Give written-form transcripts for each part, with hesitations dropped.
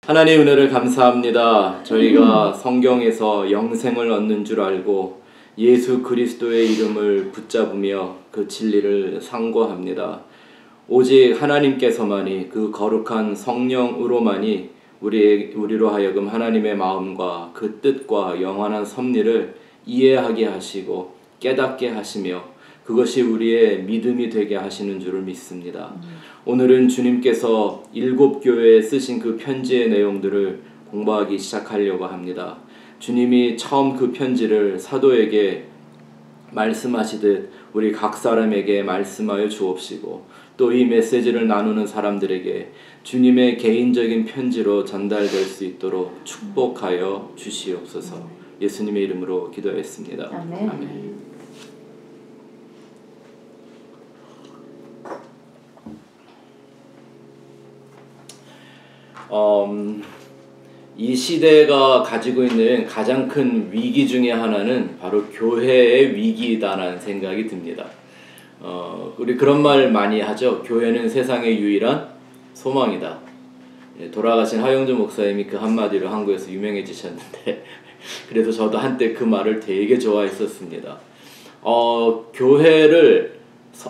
하나님 은혜를 감사합니다. 저희가 성경에서 영생을 얻는 줄 알고 예수 그리스도의 이름을 붙잡으며 그 진리를 상고합니다. 오직 하나님께서만이 그 거룩한 성령으로만이 우리로 하여금 하나님의 마음과 그 뜻과 영원한 섭리를 이해하게 하시고 깨닫게 하시며 그것이 우리의 믿음이 되게 하시는 줄을 믿습니다. 오늘은 주님께서 7교회에 쓰신 그 편지의 내용들을 공부하기 시작하려고 합니다. 주님이 처음 그 편지를 사도에게 말씀하시듯 우리 각 사람에게 말씀하여 주옵시고 또 이 메시지를 나누는 사람들에게 주님의 개인적인 편지로 전달될 수 있도록 축복하여 주시옵소서. 예수님의 이름으로 기도했습니다. 아멘. 아멘. 이 시대가 가지고 있는 가장 큰 위기 중에 하나는 바로 교회의 위기다라는 생각이 듭니다. 우리 그런 말 많이 하죠. 교회는 세상의 유일한 소망이다. 돌아가신 하영주 목사님이 그 한마디로 한국에서 유명해지셨는데 그래서 저도 한때 그 말을 되게 좋아했었습니다. 교회를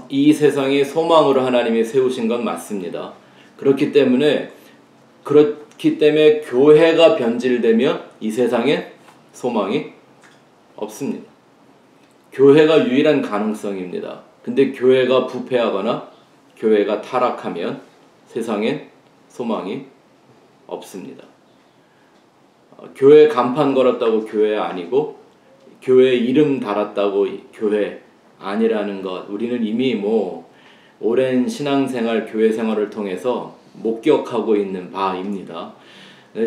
이 세상의 소망으로 하나님이 세우신 건 맞습니다. 그렇기 때문에 교회가 변질되면 이 세상에 소망이 없습니다. 교회가 유일한 가능성입니다. 근데 교회가 부패하거나 교회가 타락하면 세상엔 소망이 없습니다. 교회 간판 걸었다고 교회 아니고 교회 이름 달았다고 교회 아니라는 것, 우리는 이미 오랜 신앙생활, 교회 생활을 통해서 목격하고 있는 바입니다.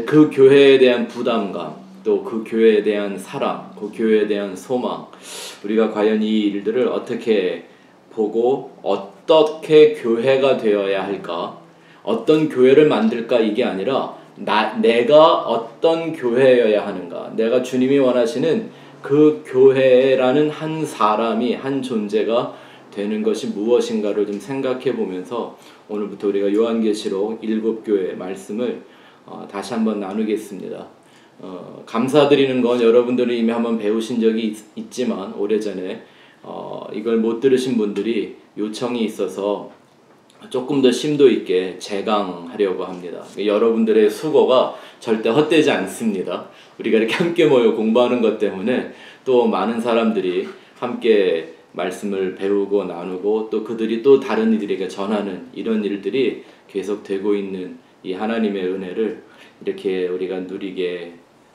그 교회에 대한 부담감, 또 그 교회에 대한 사랑, 그 교회에 대한 소망, 우리가 과연 이 일들을 어떻게 보고 어떻게 교회가 되어야 할까, 어떤 교회를 만들까, 이게 아니라 내가 어떤 교회여야 하는가, 내가 주님이 원하시는 그 교회라는 한 사람이, 한 존재가 되는 것이 무엇인가를 좀 생각해 보면서 오늘부터 우리가 요한계시록 7교회 말씀을 다시 한번 나누겠습니다. 감사드리는 건 여러분들은 이미 한번 배우신 적이 있지만 오래전에 이걸 못 들으신 분들이 요청이 있어서 조금 더 심도 있게 재강하려고 합니다. 여러분들의 수고가 절대 헛되지 않습니다. 우리가 이렇게 함께 모여 공부하는 것 때문에 또 많은 사람들이 함께 말씀을 배우고 나누고 또 그들이 또 다른 이들에게 전하는 이런 일들이 계속 되고 있는 이 하나님의 은혜를 이렇게 우리가 누리게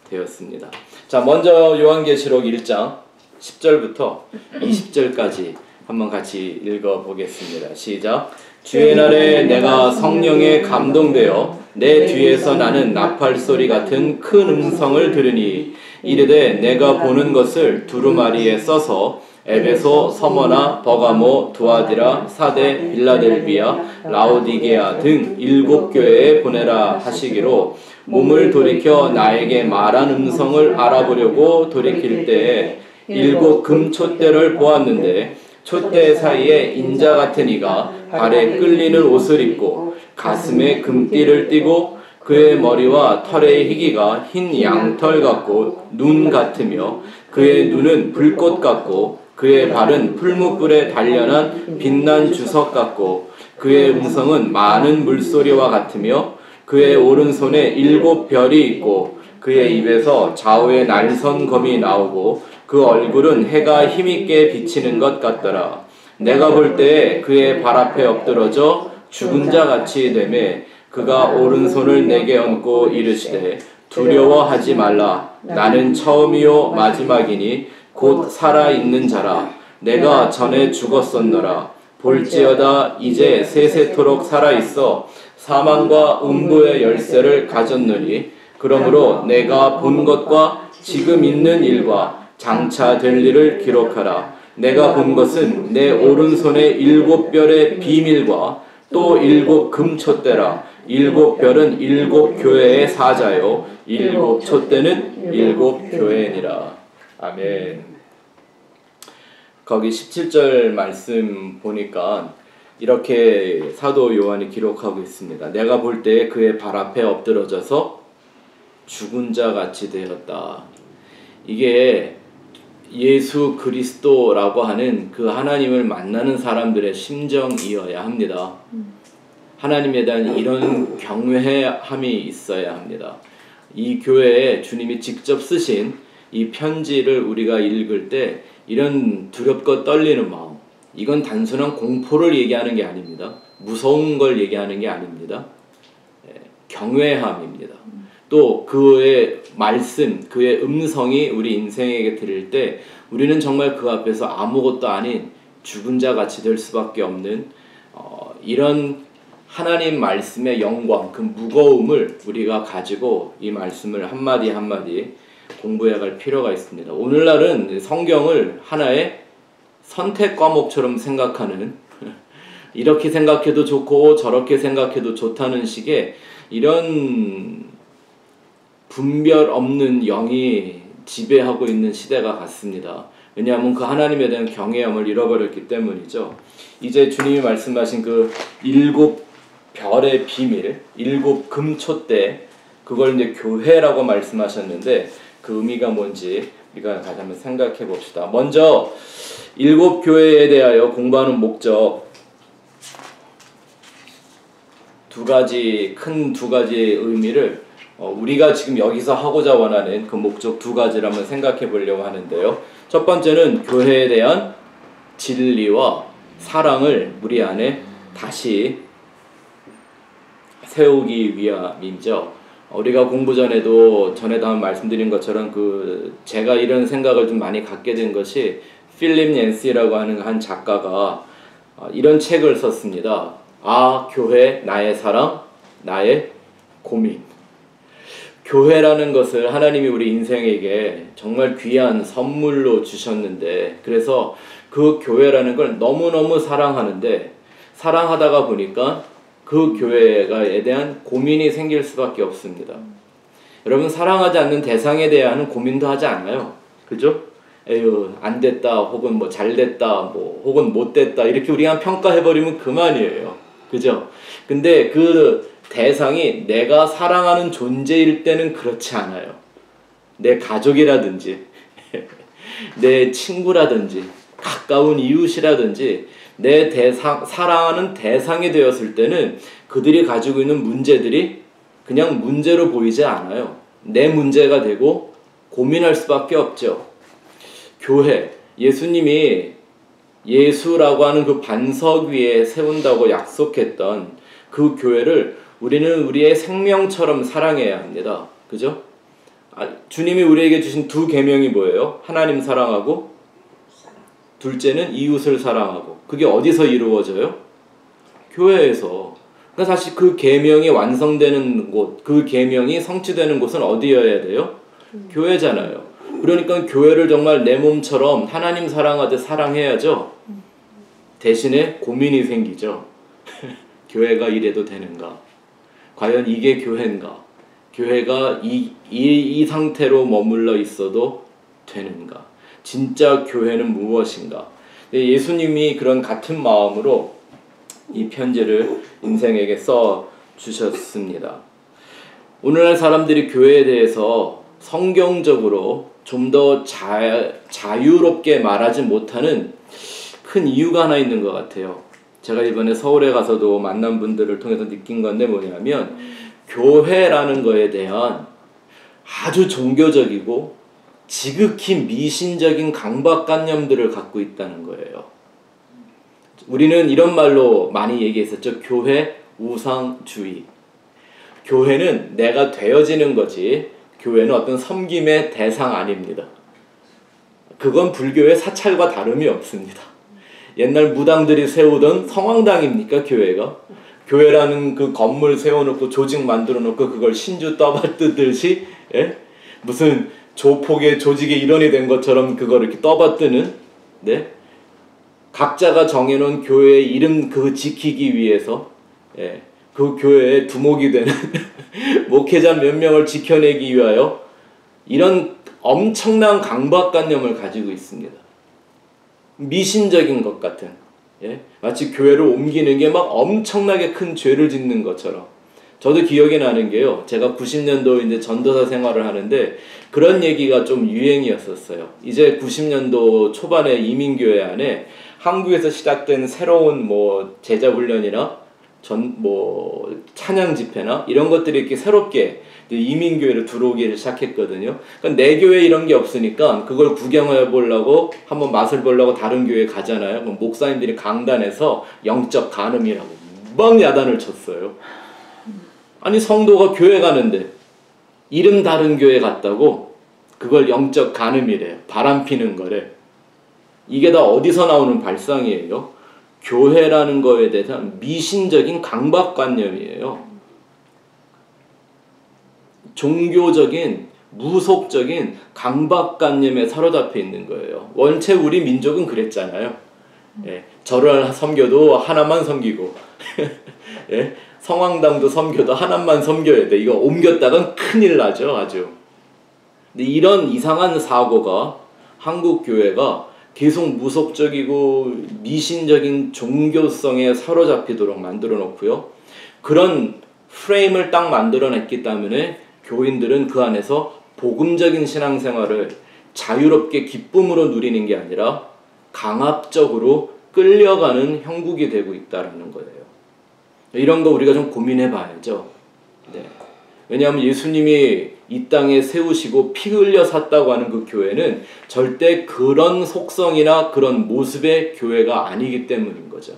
되었습니다. 자, 먼저 요한계시록 1장 10절부터 20절까지 한번 같이 읽어보겠습니다. 시작. 주의 날에 내가 성령에 감동되어 내 뒤에서 나는 나팔 소리 같은 큰 음성을 들으니 이르되 내가 보는 것을 두루마리에 써서 에베소, 서머나, 버가모, 두아디라, 사데, 빌라델비아, 라오디게아 등 7교회에 보내라 하시기로 몸을 돌이켜 나에게 말한 음성을 알아보려고 돌이킬 때에 7 금촛대를 보았는데 촛대 사이에 인자 같은 이가 발에 끌리는 옷을 입고 가슴에 금띠를 띠고 그의 머리와 털의 희기가 흰 양털 같고 눈 같으며 그의 눈은 불꽃 같고 그의 발은 풀무불에 단련한 빛난 주석 같고 그의 음성은 많은 물소리와 같으며 그의 오른손에 7 별이 있고 그의 입에서 좌우에 날선 검이 나오고 그 얼굴은 해가 힘있게 비치는 것 같더라. 내가 볼 때에 그의 발 앞에 엎드러져 죽은 자 같이 되매 그가 오른손을 내게 얹고 이르시되 두려워하지 말라. 나는 처음이요 마지막이니 곧 살아있는 자라. 내가 전에 죽었었노라. 볼지어다 이제 세세토록 살아있어 사망과 음부의 열쇠를 가졌느니 그러므로 내가 본 것과 지금 있는 일과 장차 될 일을 기록하라. 내가 본 것은 내 오른손의 7 별의 비밀과 또 7 금촛대라. 7 별은 7 교회의 사자요 7 촛대는 7 교회니라. 아멘. 거기 17절 말씀 보니까 이렇게 사도 요한이 기록하고 있습니다. 내가 볼 때 그의 발 앞에 엎드러져서 죽은 자 같이 되었다. 이게 예수 그리스도라고 하는 그 하나님을 만나는 사람들의 심정이어야 합니다. 하나님에 대한 이런 경외함이 있어야 합니다. 이 교회에 주님이 직접 쓰신 이 편지를 우리가 읽을 때 이런 두렵고 떨리는 마음, 이건 단순한 공포를 얘기하는 게 아닙니다. 무서운 걸 얘기하는 게 아닙니다. 경외함입니다. 또 그의 말씀, 그의 음성이 우리 인생에게 들릴 때 우리는 정말 그 앞에서 아무것도 아닌 죽은 자 같이 될 수밖에 없는 이런 하나님 말씀의 영광, 그 무거움을 우리가 가지고 이 말씀을 한마디 한마디 공부해 갈 필요가 있습니다. 오늘날은 성경을 하나의 선택 과목처럼 생각하는, 이렇게 생각해도 좋고 저렇게 생각해도 좋다는 식의 이런 분별 없는 영이 지배하고 있는 시대가 같습니다. 왜냐하면 그 하나님에 대한 경외함을 잃어버렸기 때문이죠. 이제 주님이 말씀하신 그 7별의 비밀, 7 금촛대, 그걸 이제 교회라고 말씀하셨는데 그 의미가 뭔지 우리가 다시 한번 생각해 봅시다. 먼저 7 교회에 대하여 공부하는 목적, 큰 두 가지의 의미를 우리가 지금 여기서 하고자 원하는 그 목적 2가지를 한번 생각해 보려고 하는데요. 첫 번째는 교회에 대한 진리와 사랑을 우리 안에 다시 세우기 위함이죠. 우리가 공부 전에도 한번 말씀드린 것처럼 제가 이런 생각을 좀 많이 갖게 된 것이 필립 낸시라고 하는 한 작가가 이런 책을 썼습니다. 교회, 나의 사랑, 나의 고민. 교회라는 것을 하나님이 우리 인생에게 정말 귀한 선물로 주셨는데, 그래서 그 교회라는 걸 너무너무 사랑하는데, 사랑하다가 보니까 그 교회에 대한 고민이 생길 수밖에 없습니다. 여러분, 사랑하지 않는 대상에 대한 고민도 하지 않아요. 그죠? 에휴, 안 됐다, 혹은 뭐 잘 됐다, 혹은 못 됐다, 이렇게 우리가 평가해버리면 그만이에요. 그죠? 근데 그 대상이 내가 사랑하는 존재일 때는 그렇지 않아요. 내 가족이라든지 내 친구라든지 가까운 이웃이라든지 내 사랑하는 대상이 되었을 때는 그들이 가지고 있는 문제들이 그냥 문제로 보이지 않아요. 내 문제가 되고 고민할 수밖에 없죠. 교회, 예수님이 예수라고 하는 그 반석 위에 세운다고 약속했던 그 교회를 우리는 우리의 생명처럼 사랑해야 합니다. 그죠? 주님이 우리에게 주신 2 계명이 뭐예요? 하나님 사랑하고 둘째는 이웃을 사랑하고. 그게 어디서 이루어져요? 교회에서. 그러니까 사실 그 계명이 완성되는 곳, 그 계명이 성취되는 곳은 어디여야 돼요? 교회잖아요. 그러니까 교회를 정말 내 몸처럼 하나님 사랑하듯 사랑해야죠. 대신에 고민이 생기죠. 교회가 이래도 되는가? 과연 이게 교회인가? 교회가 이 상태로 머물러 있어도 되는가? 진짜 교회는 무엇인가? 예수님이 그런 같은 마음으로 이 편지를 인생에게 써 주셨습니다. 오늘날 사람들이 교회에 대해서 성경적으로 좀 더 자유롭게 말하지 못하는 큰 이유가 하나 있는 것 같아요. 제가 이번에 서울에 가서도 만난 분들을 통해서 느낀 건데 뭐냐면, 교회라는 거에 대한 아주 종교적이고 지극히 미신적인 강박관념들을 갖고 있다는 거예요. 우리는 이런 말로 많이 얘기했었죠. 교회 우상주의. 교회는 내가 되어지는 거지, 교회는 어떤 섬김의 대상 아닙니다. 그건 불교의 사찰과 다름이 없습니다. 옛날 무당들이 세우던 성황당입니까, 교회가? 교회라는 그 건물 세워놓고 조직 만들어놓고 그걸 신주 떠받드듯이, 예? 무슨 조폭의 조직의 일원이 된 것처럼 그걸 이렇게 떠받드는, 네? 각자가 정해놓은 교회의 이름 지키기 위해서, 예, 그 교회의 두목이 되는 목회자 몇 명을 지켜내기 위하여 이런 엄청난 강박관념을 가지고 있습니다. 미신적인 것 같은, 예? 마치 교회를 옮기는 게 막 엄청나게 큰 죄를 짓는 것처럼. 저도 기억이 나는 게요. 제가 90년도 이제 전도사 생활을 하는데 그런 얘기가 좀 유행이었었어요. 이제 90년도 초반에 이민교회 안에 한국에서 시작된 새로운 뭐 제자 훈련이나 찬양 집회나 이런 것들이 이렇게 새롭게 이민교회로 들어오기를 시작했거든요. 그러니까 내 교회 이런 게 없으니까 그걸 구경해 보려고 한번 맛을 보려고 다른 교회 가잖아요. 그럼 목사님들이 강단에서 영적 간음이라고 막 야단을 쳤어요. 아니 성도가 교회 가는데 이름 다른 교회 갔다고 그걸 영적 간음이래요. 바람 피는 거래. 이게 다 어디서 나오는 발상이에요? 교회라는 거에 대한 미신적인 강박관념이에요. 종교적인 무속적인 강박관념에 사로잡혀 있는 거예요. 원체 우리 민족은 그랬잖아요. 예, 절을 섬겨도 하나만 섬기고 예, 성황당도 섬겨도 하나만 섬겨야 돼. 이거 옮겼다간 큰일 나죠, 아주. 근데 이런 이상한 사고가 한국 교회가 계속 무속적이고 미신적인 종교성에 사로잡히도록 만들어 놓고요. 그런 프레임을 딱 만들어냈기 때문에 교인들은 그 안에서 복음적인 신앙생활을 자유롭게 기쁨으로 누리는 게 아니라 강압적으로 끌려가는 형국이 되고 있다는 거예요. 이런 거 우리가 좀 고민해 봐야죠. 네. 왜냐하면 예수님이 이 땅에 세우시고 피 흘려 샀다고 하는 그 교회는 절대 그런 속성이나 그런 모습의 교회가 아니기 때문인 거죠.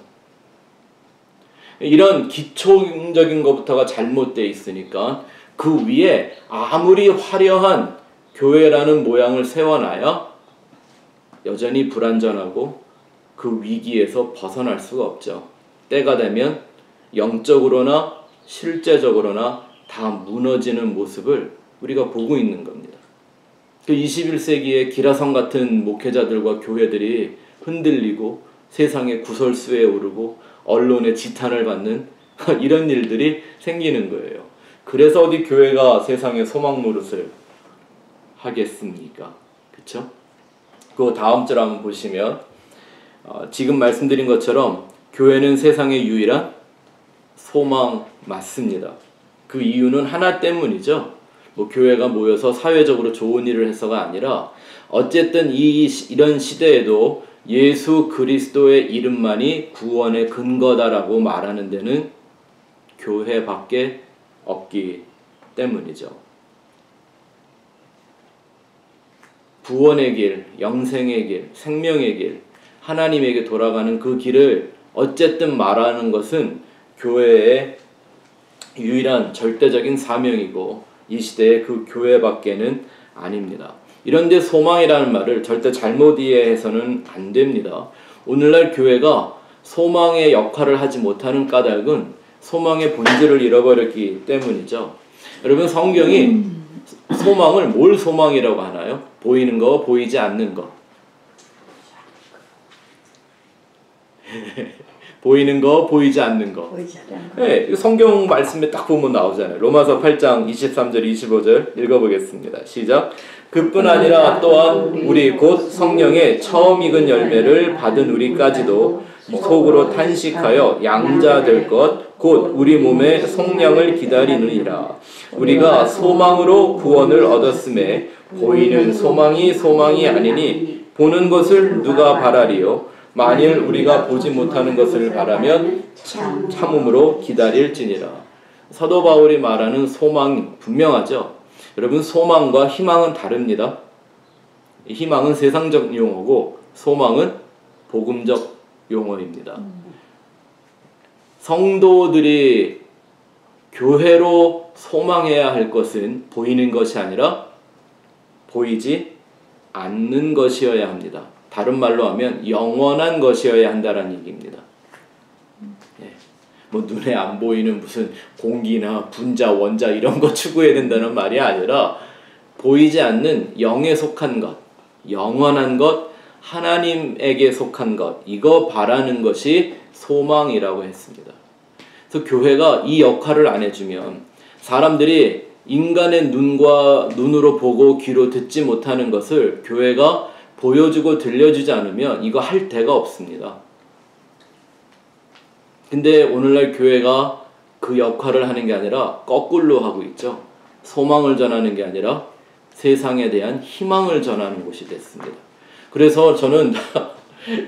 이런 기초적인 것부터가 잘못되어 있으니까 그 위에 아무리 화려한 교회라는 모양을 세워놔야 여전히 불완전하고 그 위기에서 벗어날 수가 없죠. 때가 되면 영적으로나 실제적으로나 다 무너지는 모습을 우리가 보고 있는 겁니다. 그 21세기의 기라성 같은 목회자들과 교회들이 흔들리고 세상의 구설수에 오르고 언론의 지탄을 받는 이런 일들이 생기는 거예요. 그래서 어디 교회가 세상에 소망 노릇을 하겠습니까? 그쵸? 그 다음 절 한번 보시면 지금 말씀드린 것처럼 교회는 세상의 유일한 소망 맞습니다. 그 이유는 하나 때문이죠. 뭐 교회가 모여서 사회적으로 좋은 일을 해서가 아니라 어쨌든 이런 시대에도 예수 그리스도의 이름만이 구원의 근거다라고 말하는 데는 교회밖에 없기 때문이죠. 구원의 길, 영생의 길, 생명의 길, 하나님에게 돌아가는 그 길을 어쨌든 말하는 것은 교회의 유일한 절대적인 사명이고 이 시대의 그 교회밖에는 아닙니다. 이런데 소망이라는 말을 절대 잘못 이해해서는 안 됩니다. 오늘날 교회가 소망의 역할을 하지 못하는 까닭은 소망의 본질을 잃어버렸기 때문이죠. 여러분 성경이 소망을 뭘 소망이라고 하나요? 보이는 거, 보이지 않는 거. 보이는 거, 보이지 않는 거. 네, 성경 말씀에 딱 보면 나오잖아요. 로마서 8장 23절, 25절 읽어보겠습니다. 시작. 그뿐 아니라 또한 우리 곧 성령의 처음 익은 열매를 받은 우리까지도 속으로 탄식하여 양자될 것 곧 우리 몸의 속량을 기다리느니라. 우리가 소망으로 구원을 얻었음에 보이는 소망이 아니니 보는 것을 누가 바라리요? 만일 우리가 보지 못하는 것을 바라면 참음으로 기다릴지니라. 사도 바울이 말하는 소망 분명하죠. 여러분 소망과 희망은 다릅니다. 희망은 세상적 용어고 소망은 복음적 용어입니다. 성도들이 교회로 소망해야 할 것은 보이는 것이 아니라 보이지 않는 것이어야 합니다. 다른 말로 하면 영원한 것이어야 한다는 얘기입니다. 예. 뭐 눈에 안 보이는 무슨 공기나 분자, 원자 이런 거 추구해야 된다는 말이 아니라 보이지 않는 영에 속한 것, 영원한 것, 하나님에게 속한 것, 이거 바라는 것이 소망이라고 했습니다. 그래서 교회가 이 역할을 안 해주면 사람들이 인간의 눈으로 보고 귀로 듣지 못하는 것을 교회가 보여주고 들려주지 않으면 이거 할 데가 없습니다. 근데 오늘날 교회가 그 역할을 하는 게 아니라 거꾸로 하고 있죠. 소망을 전하는 게 아니라 세상에 대한 희망을 전하는 곳이 됐습니다. 그래서 저는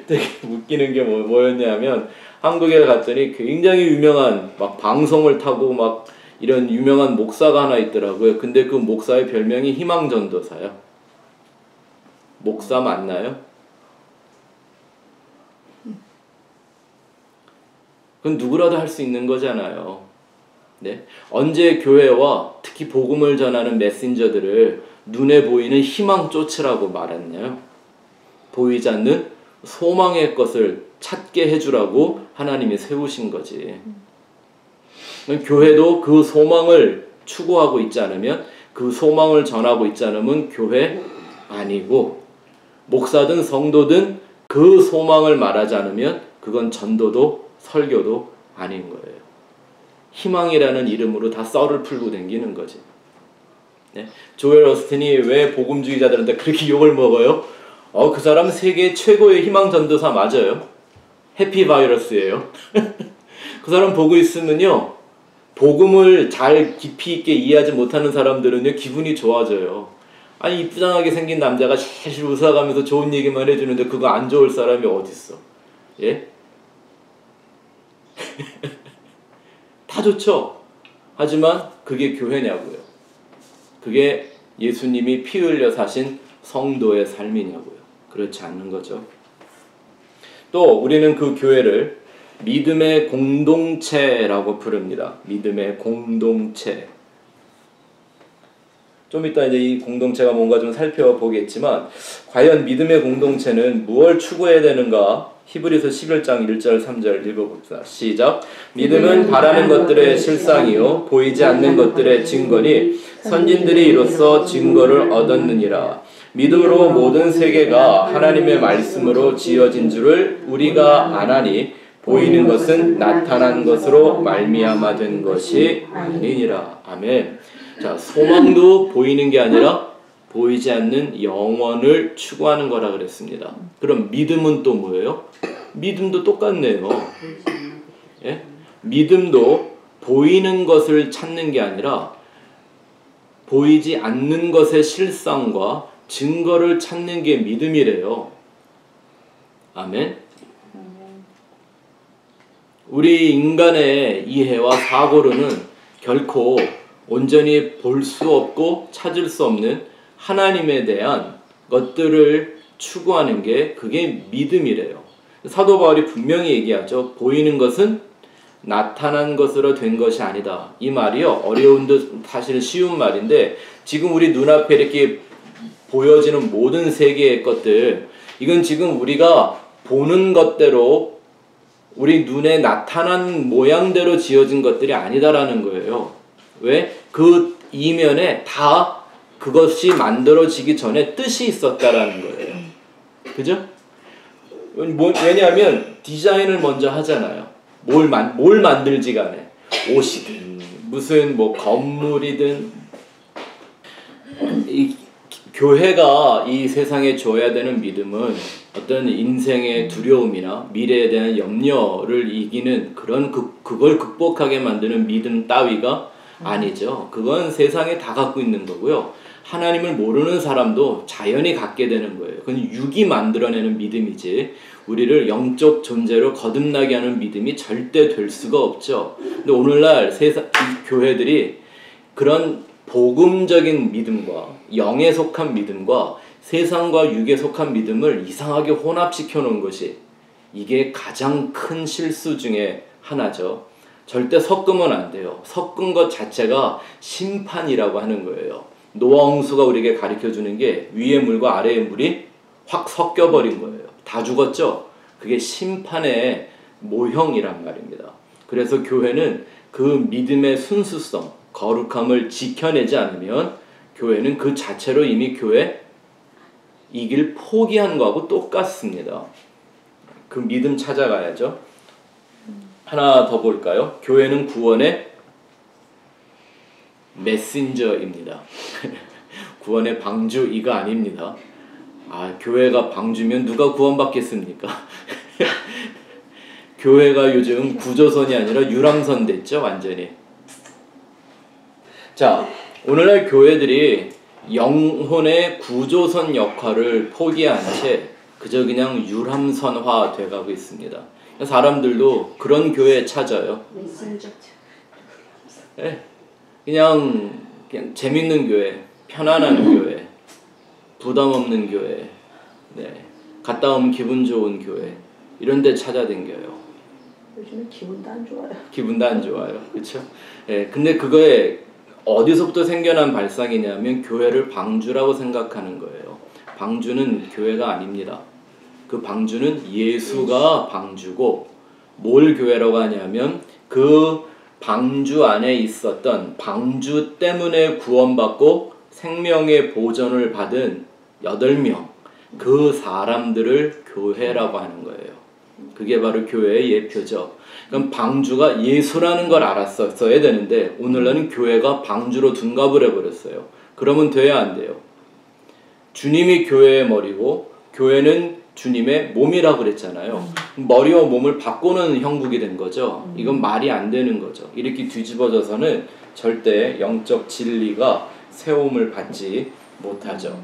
되게 웃기는 게 뭐였냐면 한국에 갔더니 굉장히 유명한 막 방송을 타고 막 이런 유명한 목사가 하나 있더라고요. 근데 그 목사의 별명이 희망전도사예요. 목사 맞나요? 그건 누구라도 할 수 있는 거잖아요. 네? 언제 교회와 특히 복음을 전하는 메신저들을 눈에 보이는 희망 쫓으라고 말했나요? 보이지 않는 소망의 것을 찾게 해주라고 하나님이 세우신 거지. 교회도 그 소망을 추구하고 있지 않으면, 그 소망을 전하고 있지 않으면 교회 아니고, 목사든 성도든 그 소망을 말하지 않으면 그건 전도도 설교도 아닌 거예요. 희망이라는 이름으로 다 썰을 풀고 다니는 거지. 네? 조엘 오스틴이 왜 복음주의자들한테 그렇게 욕을 먹어요? 그 사람 세계 최고의 희망 전도사 맞아요. 해피 바이러스예요. 그 사람 보고 있으면요, 복음을 잘 깊이 있게 이해하지 못하는 사람들은요, 기분이 좋아져요. 아니, 이쁘장하게 생긴 남자가 실실 웃어가면서 좋은 얘기만 해주는데 그거 안 좋을 사람이 어딨어? 예? 다 좋죠? 하지만 그게 교회냐고요. 그게 예수님이 피 흘려 사신 성도의 삶이냐고요. 그렇지 않는 거죠. 또 우리는 그 교회를 믿음의 공동체라고 부릅니다. 믿음의 공동체. 좀 이따 이제 이 공동체가 뭔가 좀 살펴보겠지만, 과연 믿음의 공동체는 무엇을 추구해야 되는가? 히브리서 11장 1절 3절 읽어봅시다. 시작. 믿음은 바라는 것들의 실상이요 보이지 않는 것들의 증거니 선진들이 이로써 증거를 얻었느니라. 믿음으로 모든 세계가 하나님의 말씀으로 지어진 줄을 우리가 아나니 보이는 것은 나타난 것으로 말미암아 된 것이 아니니라. 아멘. 자, 소망도 보이는 게 아니라 보이지 않는 영원을 추구하는 거라 그랬습니다. 그럼 믿음은 또 뭐예요? 믿음도 똑같네요. 예? 믿음도 보이는 것을 찾는 게 아니라 보이지 않는 것의 실상과 증거를 찾는 게 믿음이래요. 아멘. 우리 인간의 이해와 사고로는 결코 온전히 볼 수 없고 찾을 수 없는 하나님에 대한 것들을 추구하는 게 그게 믿음이래요. 사도 바울이 분명히 얘기하죠. 보이는 것은 나타난 것으로 된 것이 아니다. 이 말이요, 어려운 듯 사실 쉬운 말인데, 지금 우리 눈앞에 이렇게 보여지는 모든 세계의 것들, 이건 지금 우리가 보는 것대로 우리 눈에 나타난 모양대로 지어진 것들이 아니다라는 거예요. 왜? 그 이면에 다 그것이 만들어지기 전에 뜻이 있었다라는 거예요. 그죠? 왜냐하면 디자인을 먼저 하잖아요. 뭘 만들지 간에. 옷이든 무슨 뭐 건물이든. 이 교회가 이 세상에 줘야 되는 믿음은 어떤 인생의 두려움이나 미래에 대한 염려를 이기는 그런 그걸 극복하게 만드는 믿음 따위가 아니죠. 그건 세상에 다 갖고 있는 거고요. 하나님을 모르는 사람도 자연히 갖게 되는 거예요. 그건 육이 만들어내는 믿음이지 우리를 영적 존재로 거듭나게 하는 믿음이 절대 될 수가 없죠. 근데 오늘날 세상 이 교회들이 그런 복음적인 믿음과 영에 속한 믿음과 세상과 육에 속한 믿음을 이상하게 혼합시켜 놓은 것이 이게 가장 큰 실수 중에 하나죠. 절대 섞으면 안 돼요. 섞은 것 자체가 심판이라고 하는 거예요. 노아 홍수가 우리에게 가르쳐주는 게 위의 물과 아래의 물이 확 섞여버린 거예요. 다 죽었죠? 그게 심판의 모형이란 말입니다. 그래서 교회는 그 믿음의 순수성, 거룩함을 지켜내지 않으면 교회는 그 자체로 이미 교회 이 길 포기한 거하고 똑같습니다. 그 믿음 찾아가야죠. 하나 더 볼까요? 교회는 구원의 메신저입니다. 구원의 방주 이거 아닙니다. 교회가 방주면 누가 구원받겠습니까? 교회가 요즘 구조선이 아니라 유람선 됐죠, 완전히. 자, 오늘날 교회들이 영혼의 구조선 역할을 포기한 채 그저 그냥 유람선화 돼가고 있습니다. 사람들도 그런 교회에 찾아요. 네, 그냥 재밌는 교회, 편안한 교회, 부담 없는 교회, 네, 갔다 오면 기분 좋은 교회, 이런 데 찾아댕겨요. 요즘은 기분도 안 좋아요. 기분도 안 좋아요. 그렇죠? 네, 근데 그거에 어디서부터 생겨난 발상이냐면 교회를 방주라고 생각하는 거예요. 방주는 교회가 아닙니다. 그 방주는 예수가 방주고, 뭘 교회라고 하냐면 그 방주 안에 있었던, 방주 때문에 구원받고 생명의 보전을 받은 8명, 그 사람들을 교회라고 하는 거예요. 그게 바로 교회의 예표죠. 그럼 방주가 예수라는 걸 알았어야 되는데 오늘날은 교회가 방주로 둔갑을 해버렸어요. 그러면 돼야 안 돼요. 주님이 교회의 머리고 교회는 주님의 몸이라고 그랬잖아요. 머리와 몸을 바꾸는 형국이 된 거죠. 이건 말이 안 되는 거죠. 이렇게 뒤집어져서는 절대 영적 진리가 세움을 받지 못하죠.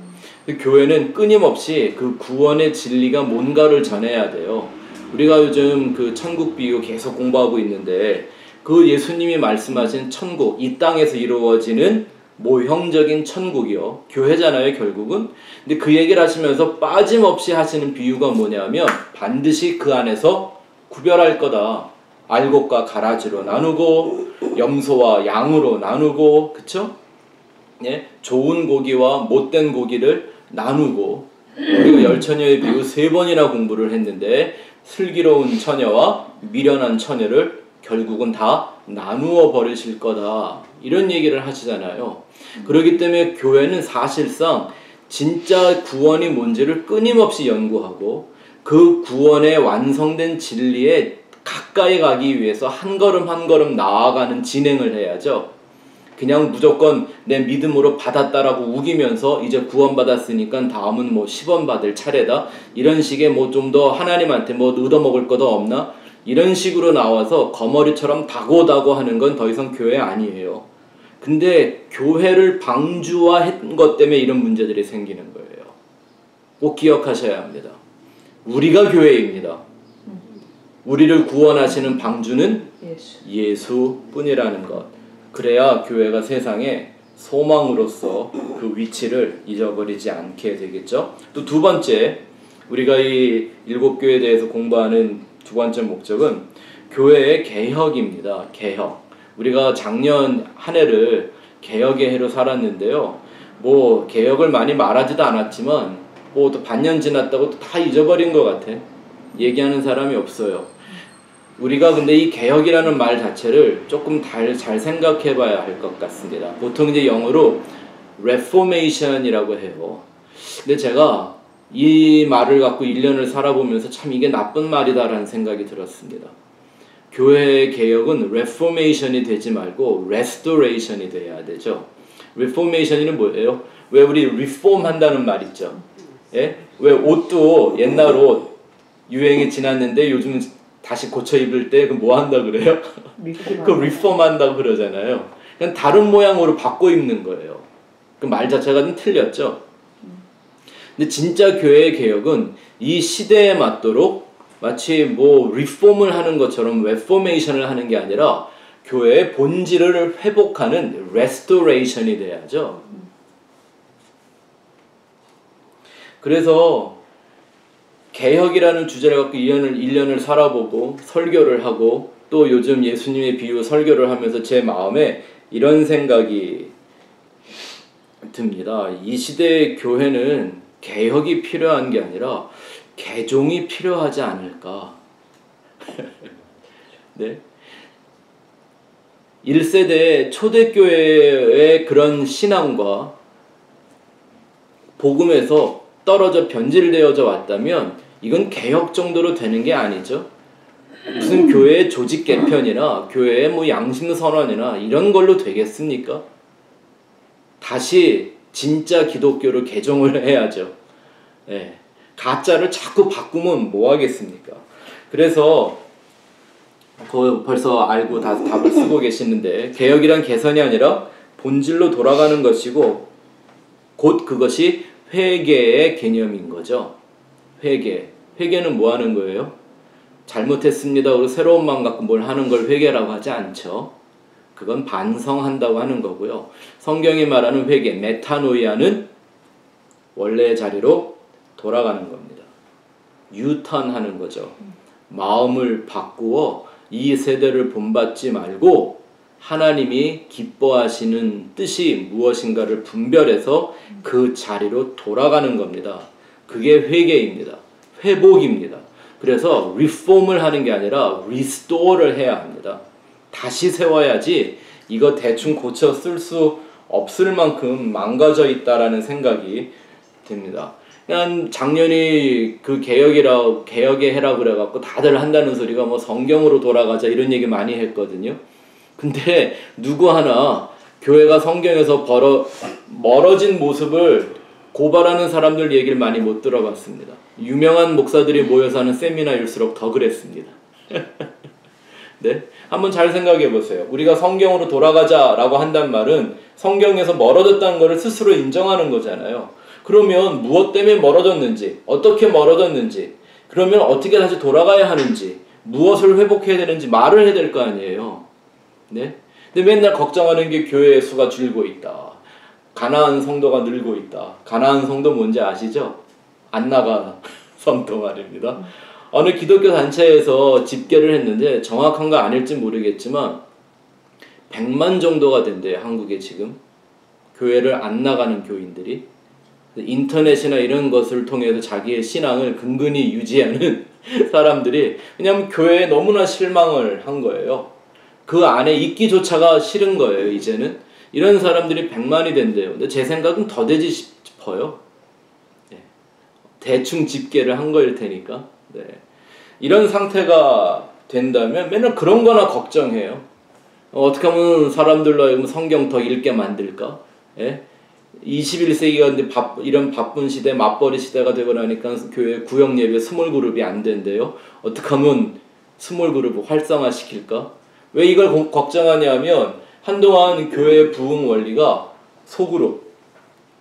교회는 끊임없이 그 구원의 진리가 뭔가를 전해야 돼요. 우리가 요즘 그 천국 비유 계속 공부하고 있는데, 그 예수님이 말씀하신 천국, 이 땅에서 이루어지는 모형적인 천국이요, 교회잖아요 결국은. 근데 그 얘기를 하시면서 빠짐없이 하시는 비유가 뭐냐면 반드시 그 안에서 구별할 거다. 알곡과 가라지로 나누고 염소와 양으로 나누고, 그쵸? 예? 좋은 고기와 못된 고기를 나누고, 우리가 열처녀의 비유 3번이나 공부를 했는데 슬기로운 처녀와 미련한 처녀를 결국은 다 나누어 버리실 거다, 이런 얘기를 하시잖아요. 그렇기 때문에 교회는 사실상 진짜 구원이 뭔지를 끊임없이 연구하고 그 구원의 완성된 진리에 가까이 가기 위해서 한 걸음 한 걸음 나아가는 진행을 해야죠. 그냥 무조건 내 믿음으로 받았다라고 우기면서 이제 구원받았으니까 다음은 뭐 10원 받을 차례다, 이런 식의 뭐 좀 더 하나님한테 뭐 얻어먹을 거도 없나, 이런 식으로 나와서 거머리처럼 다고다고 하는 건 더 이상 교회 아니에요. 근데 교회를 방주화한 것 때문에 이런 문제들이 생기는 거예요. 꼭 기억하셔야 합니다. 우리가 교회입니다. 우리를 구원하시는 방주는 예수뿐이라는 것. 그래야 교회가 세상에 소망으로서 그 위치를 잊어버리지 않게 되겠죠. 또 두 번째, 우리가 이 7교회에 대해서 공부하는 두 번째 목적은 교회의 개혁입니다. 개혁. 우리가 작년 한 해를 개혁의 해로 살았는데요. 뭐 개혁을 많이 말하지도 않았지만 뭐 또 반년 지났다고 또 다 잊어버린 것 같아. 얘기하는 사람이 없어요. 우리가 근데 이 개혁이라는 말 자체를 조금 잘 생각해 봐야 할 것 같습니다. 보통 이제 영어로 reformation이라고 해요. 근데 제가 이 말을 갖고 1년을 살아보면서 참 이게 나쁜 말이다라는 생각이 들었습니다. 교회의 개혁은 reformation이 되지 말고 restoration이 돼야 되죠. reformation이 뭐예요? 왜 우리 reform 한다는 말 있죠? 예? 왜 옷도 옛날 옷 유행이 지났는데 요즘 다시 고쳐 입을 때 그 뭐 한다 그래요? 그 리폼 한다고 그러잖아요. 그냥 다른 모양으로 바꿔 입는 거예요. 그 말 자체가 좀 틀렸죠. 근데 진짜 교회의 개혁은 이 시대에 맞도록 마치 뭐 리폼을 하는 것처럼 레포메이션을 하는 게 아니라 교회의 본질을 회복하는 레스토레이션이 돼야죠. 그래서 개혁이라는 주제를 갖고 1년을 살아보고 설교를 하고 또 요즘 예수님의 비유 설교를 하면서 제 마음에 이런 생각이 듭니다. 이 시대의 교회는 개혁이 필요한 게 아니라 개종이 필요하지 않을까. 네. 1세대 초대교회의 그런 신앙과 복음에서 떨어져 변질되어져 왔다면 이건 개혁 정도로 되는 게 아니죠. 무슨 교회의 조직 개편이나 교회의 뭐 양심 선언이나 이런 걸로 되겠습니까? 다시 진짜 기독교를 개종을 해야죠. 네. 가짜를 자꾸 바꾸면 뭐 하겠습니까? 그래서 그거 벌써 알고 다 답을 쓰고 계시는데 개혁이란 개선이 아니라 본질로 돌아가는 것이고 곧 그것이 회개의 개념인 거죠. 회개는 뭐 하는 거예요? 잘못했습니다. 그리고 새로운 마음 갖고 뭘 하는 걸 회개라고 하지 않죠. 그건 반성한다고 하는 거고요. 성경이 말하는 회개, 메타노이아는 원래의 자리로 돌아가는 겁니다. 유턴하는 거죠. 마음을 바꾸어 이 세대를 본받지 말고 하나님이 기뻐하시는 뜻이 무엇인가를 분별해서 그 자리로 돌아가는 겁니다. 그게 회개입니다. 회복입니다. 그래서 리폼을 하는 게 아니라 리스토어를 해야 합니다. 다시 세워야지 이거 대충 고쳐 쓸 수 없을 만큼 망가져 있다라는 생각이 듭니다. 그냥 작년이 그 개혁의 해라 그래갖고 다들 한다는 소리가 뭐 성경으로 돌아가자 이런 얘기 많이 했거든요. 근데 누구 하나 교회가 성경에서 멀어진 모습을 고발하는 사람들 얘기를 많이 못 들어봤습니다. 유명한 목사들이 모여서 하는 세미나일수록 더 그랬습니다. 네? 한번 잘 생각해 보세요. 우리가 성경으로 돌아가자라고 한단 말은 성경에서 멀어졌다는 것을 스스로 인정하는 거잖아요. 그러면 무엇 때문에 멀어졌는지, 어떻게 멀어졌는지, 그러면 어떻게 다시 돌아가야 하는지, 무엇을 회복해야 되는지 말을 해야 될 거 아니에요. 네? 근데 맨날 걱정하는 게 교회의 수가 줄고 있다. 가난한 성도가 늘고 있다. 가난한 성도 뭔지 아시죠? 안 나가 성도 말입니다. 어느 기독교 단체에서 집계를 했는데 정확한가 아닐지 모르겠지만 100만 정도가 된대요. 한국에 지금. 교회를 안 나가는 교인들이. 인터넷이나 이런 것을 통해서 자기의 신앙을 근근히 유지하는 사람들이 왜냐하면 교회에 너무나 실망을 한 거예요. 그 안에 있기조차가 싫은 거예요. 이제는. 이런 사람들이 100만이 된대요. 근데 제 생각은 더 되지 싶어요. 네. 대충 집계를 한 거일 테니까. 네. 이런 상태가 된다면 맨날 그런 거나 걱정해요. 어떻게 하면 사람들로 성경 더 읽게 만들까? 예? 21세기가 근데 이런 바쁜 시대, 맞벌이 시대가 되고 나니까 교회 구역 예배 스몰 그룹이 안 된대요. 어떻게 하면 스몰 그룹을 활성화시킬까? 왜 이걸 걱정하냐면 한동안 교회의 부흥 원리가 소그룹,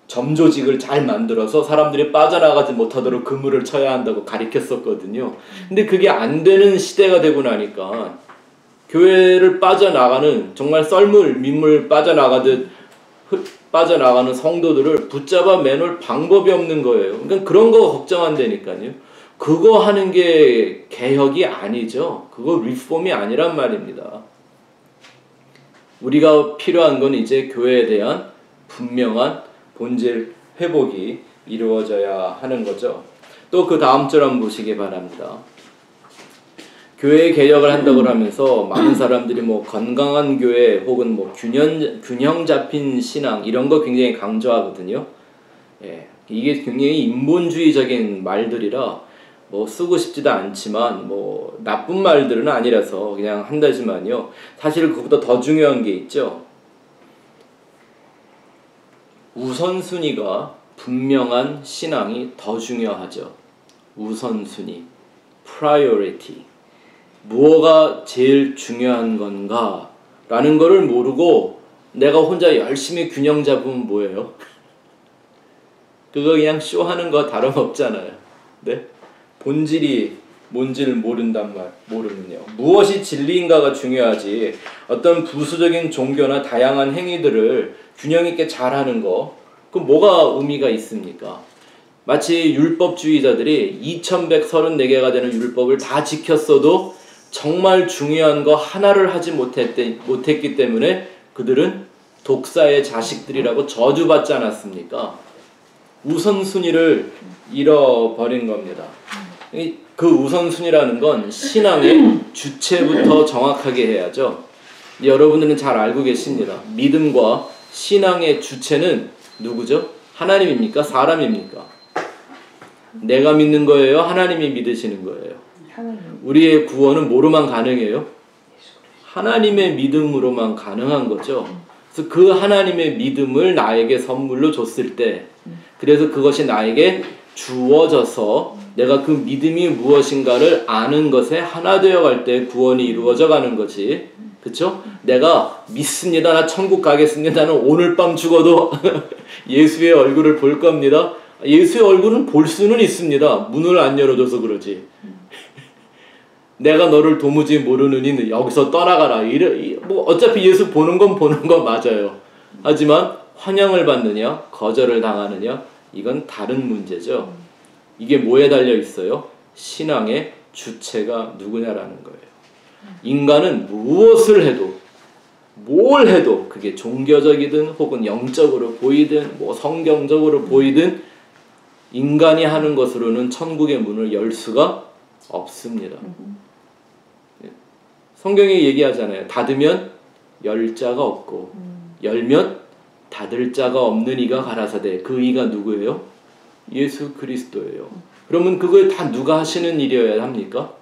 점조직을 잘 만들어서 사람들이 빠져나가지 못하도록 그물을 쳐야 한다고 가리켰었거든요. 근데 그게 안 되는 시대가 되고 나니까 교회를 빠져나가는 정말 썰물, 민물 빠져나가듯 빠져나가는 성도들을 붙잡아 매놓을 방법이 없는 거예요. 그러니까 그런 거 걱정한다니까요. 그거 하는 게 개혁이 아니죠. 그거 리폼이 아니란 말입니다. 우리가 필요한 건 이제 교회에 대한 분명한 본질 회복이 이루어져야 하는 거죠. 또 그 다음 절 한번 보시기 바랍니다. 교회 개혁을 한다고 하면서 많은 사람들이 뭐 건강한 교회 혹은 뭐 균형 잡힌 신앙 이런 거 굉장히 강조하거든요. 예, 이게 굉장히 인본주의적인 말들이라 뭐 쓰고 싶지도 않지만 뭐 나쁜 말들은 아니라서 그냥 한다지만요. 사실 그것보다 더 중요한 게 있죠. 우선순위가 분명한 신앙이 더 중요하죠. 우선순위, priority. 무엇가 제일 중요한 건가 라는 거를 모르고 내가 혼자 열심히 균형 잡으면 뭐예요? 그거 그냥 쇼하는 거 다름없잖아요. 네? 본질이 뭔지를 모르면요. 무엇이 진리인가가 중요하지 어떤 부수적인 종교나 다양한 행위들을 균형 있게 잘하는 거 그 뭐가 의미가 있습니까? 마치 율법주의자들이 2134개가 되는 율법을 다 지켰어도 정말 중요한 거 하나를 하지 못했기 때문에 그들은 독사의 자식들이라고 저주받지 않았습니까? 우선순위를 잃어버린 겁니다. 그 우선순위라는 건 신앙의 주체부터 정확하게 해야죠. 여러분들은 잘 알고 계십니다. 믿음과 신앙의 주체는 누구죠? 하나님입니까? 사람입니까? 내가 믿는 거예요? 하나님이 믿으시는 거예요? 하나님. 우리의 구원은 뭐로만 가능해요? 하나님의 믿음으로만 가능한 거죠. 그래서 그 하나님의 믿음을 나에게 선물로 줬을 때 그래서 그것이 나에게 주어져서 내가 그 믿음이 무엇인가를 아는 것에 하나 되어 갈 때 구원이 이루어져 가는 거지. 그쵸? 내가 믿습니다. 나 천국 가겠습니다. 나는 오늘 밤 죽어도 예수의 얼굴을 볼 겁니다. 예수의 얼굴은 볼 수는 있습니다. 문을 안 열어줘서 그러지. 내가 너를 도무지 모르느니 여기서 떠나가라. 뭐 어차피 예수 보는 건 보는 거 맞아요. 하지만 환영을 받느냐 거절을 당하느냐 이건 다른 문제죠. 이게 뭐에 달려 있어요? 신앙의 주체가 누구냐라는 거예요. 인간은 무엇을 해도 뭘 해도 그게 종교적이든 혹은 영적으로 보이든 뭐 성경적으로 보이든 인간이 하는 것으로는 천국의 문을 열 수가 없습니다. 성경이 얘기하잖아요. 닫으면 열 자가 없고 열면 닫을 자가 없는 이가 가라사대. 그 이가 누구예요? 예수 그리스도예요. 그러면 그걸 다 누가 하시는 일이어야 합니까?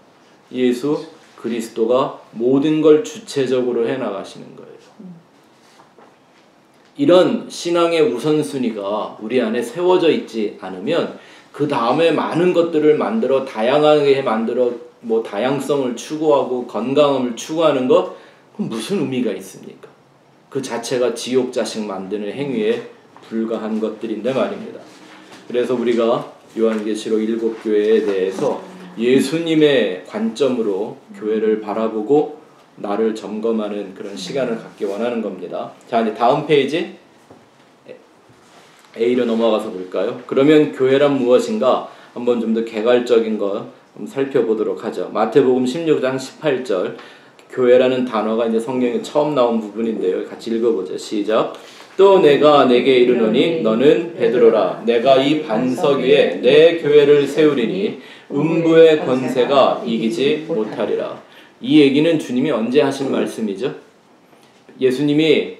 예수 그리스도가 모든 걸 주체적으로 해나가시는 거예요. 이런 신앙의 우선순위가 우리 안에 세워져 있지 않으면 그 다음에 많은 것들을 만들어 다양하게 만들어 뭐 다양성을 추구하고 건강함을 추구하는 것 그럼 무슨 의미가 있습니까? 그 자체가 지옥 자식 만드는 행위에 불과한 것들인데 말입니다. 그래서 우리가 요한계시록 7교회에 대해서 예수님의 관점으로 교회를 바라보고 나를 점검하는 그런 시간을 갖기 원하는 겁니다. 자, 이제 다음 페이지 A로 넘어가서 볼까요? 그러면 교회란 무엇인가? 한번 좀 더 개괄적인 거 한번 살펴보도록 하죠. 마태복음 16장 18절 교회라는 단어가 이제 성경에 처음 나온 부분인데요. 같이 읽어보죠. 시작. 또 내가 내게 이르노니 너는 베드로라. 내가 이 반석 위에 내 교회를 세우리니 음부의 권세가 이기지 못하리라. 이 얘기는 주님이 언제 하신 말씀이죠? 예수님이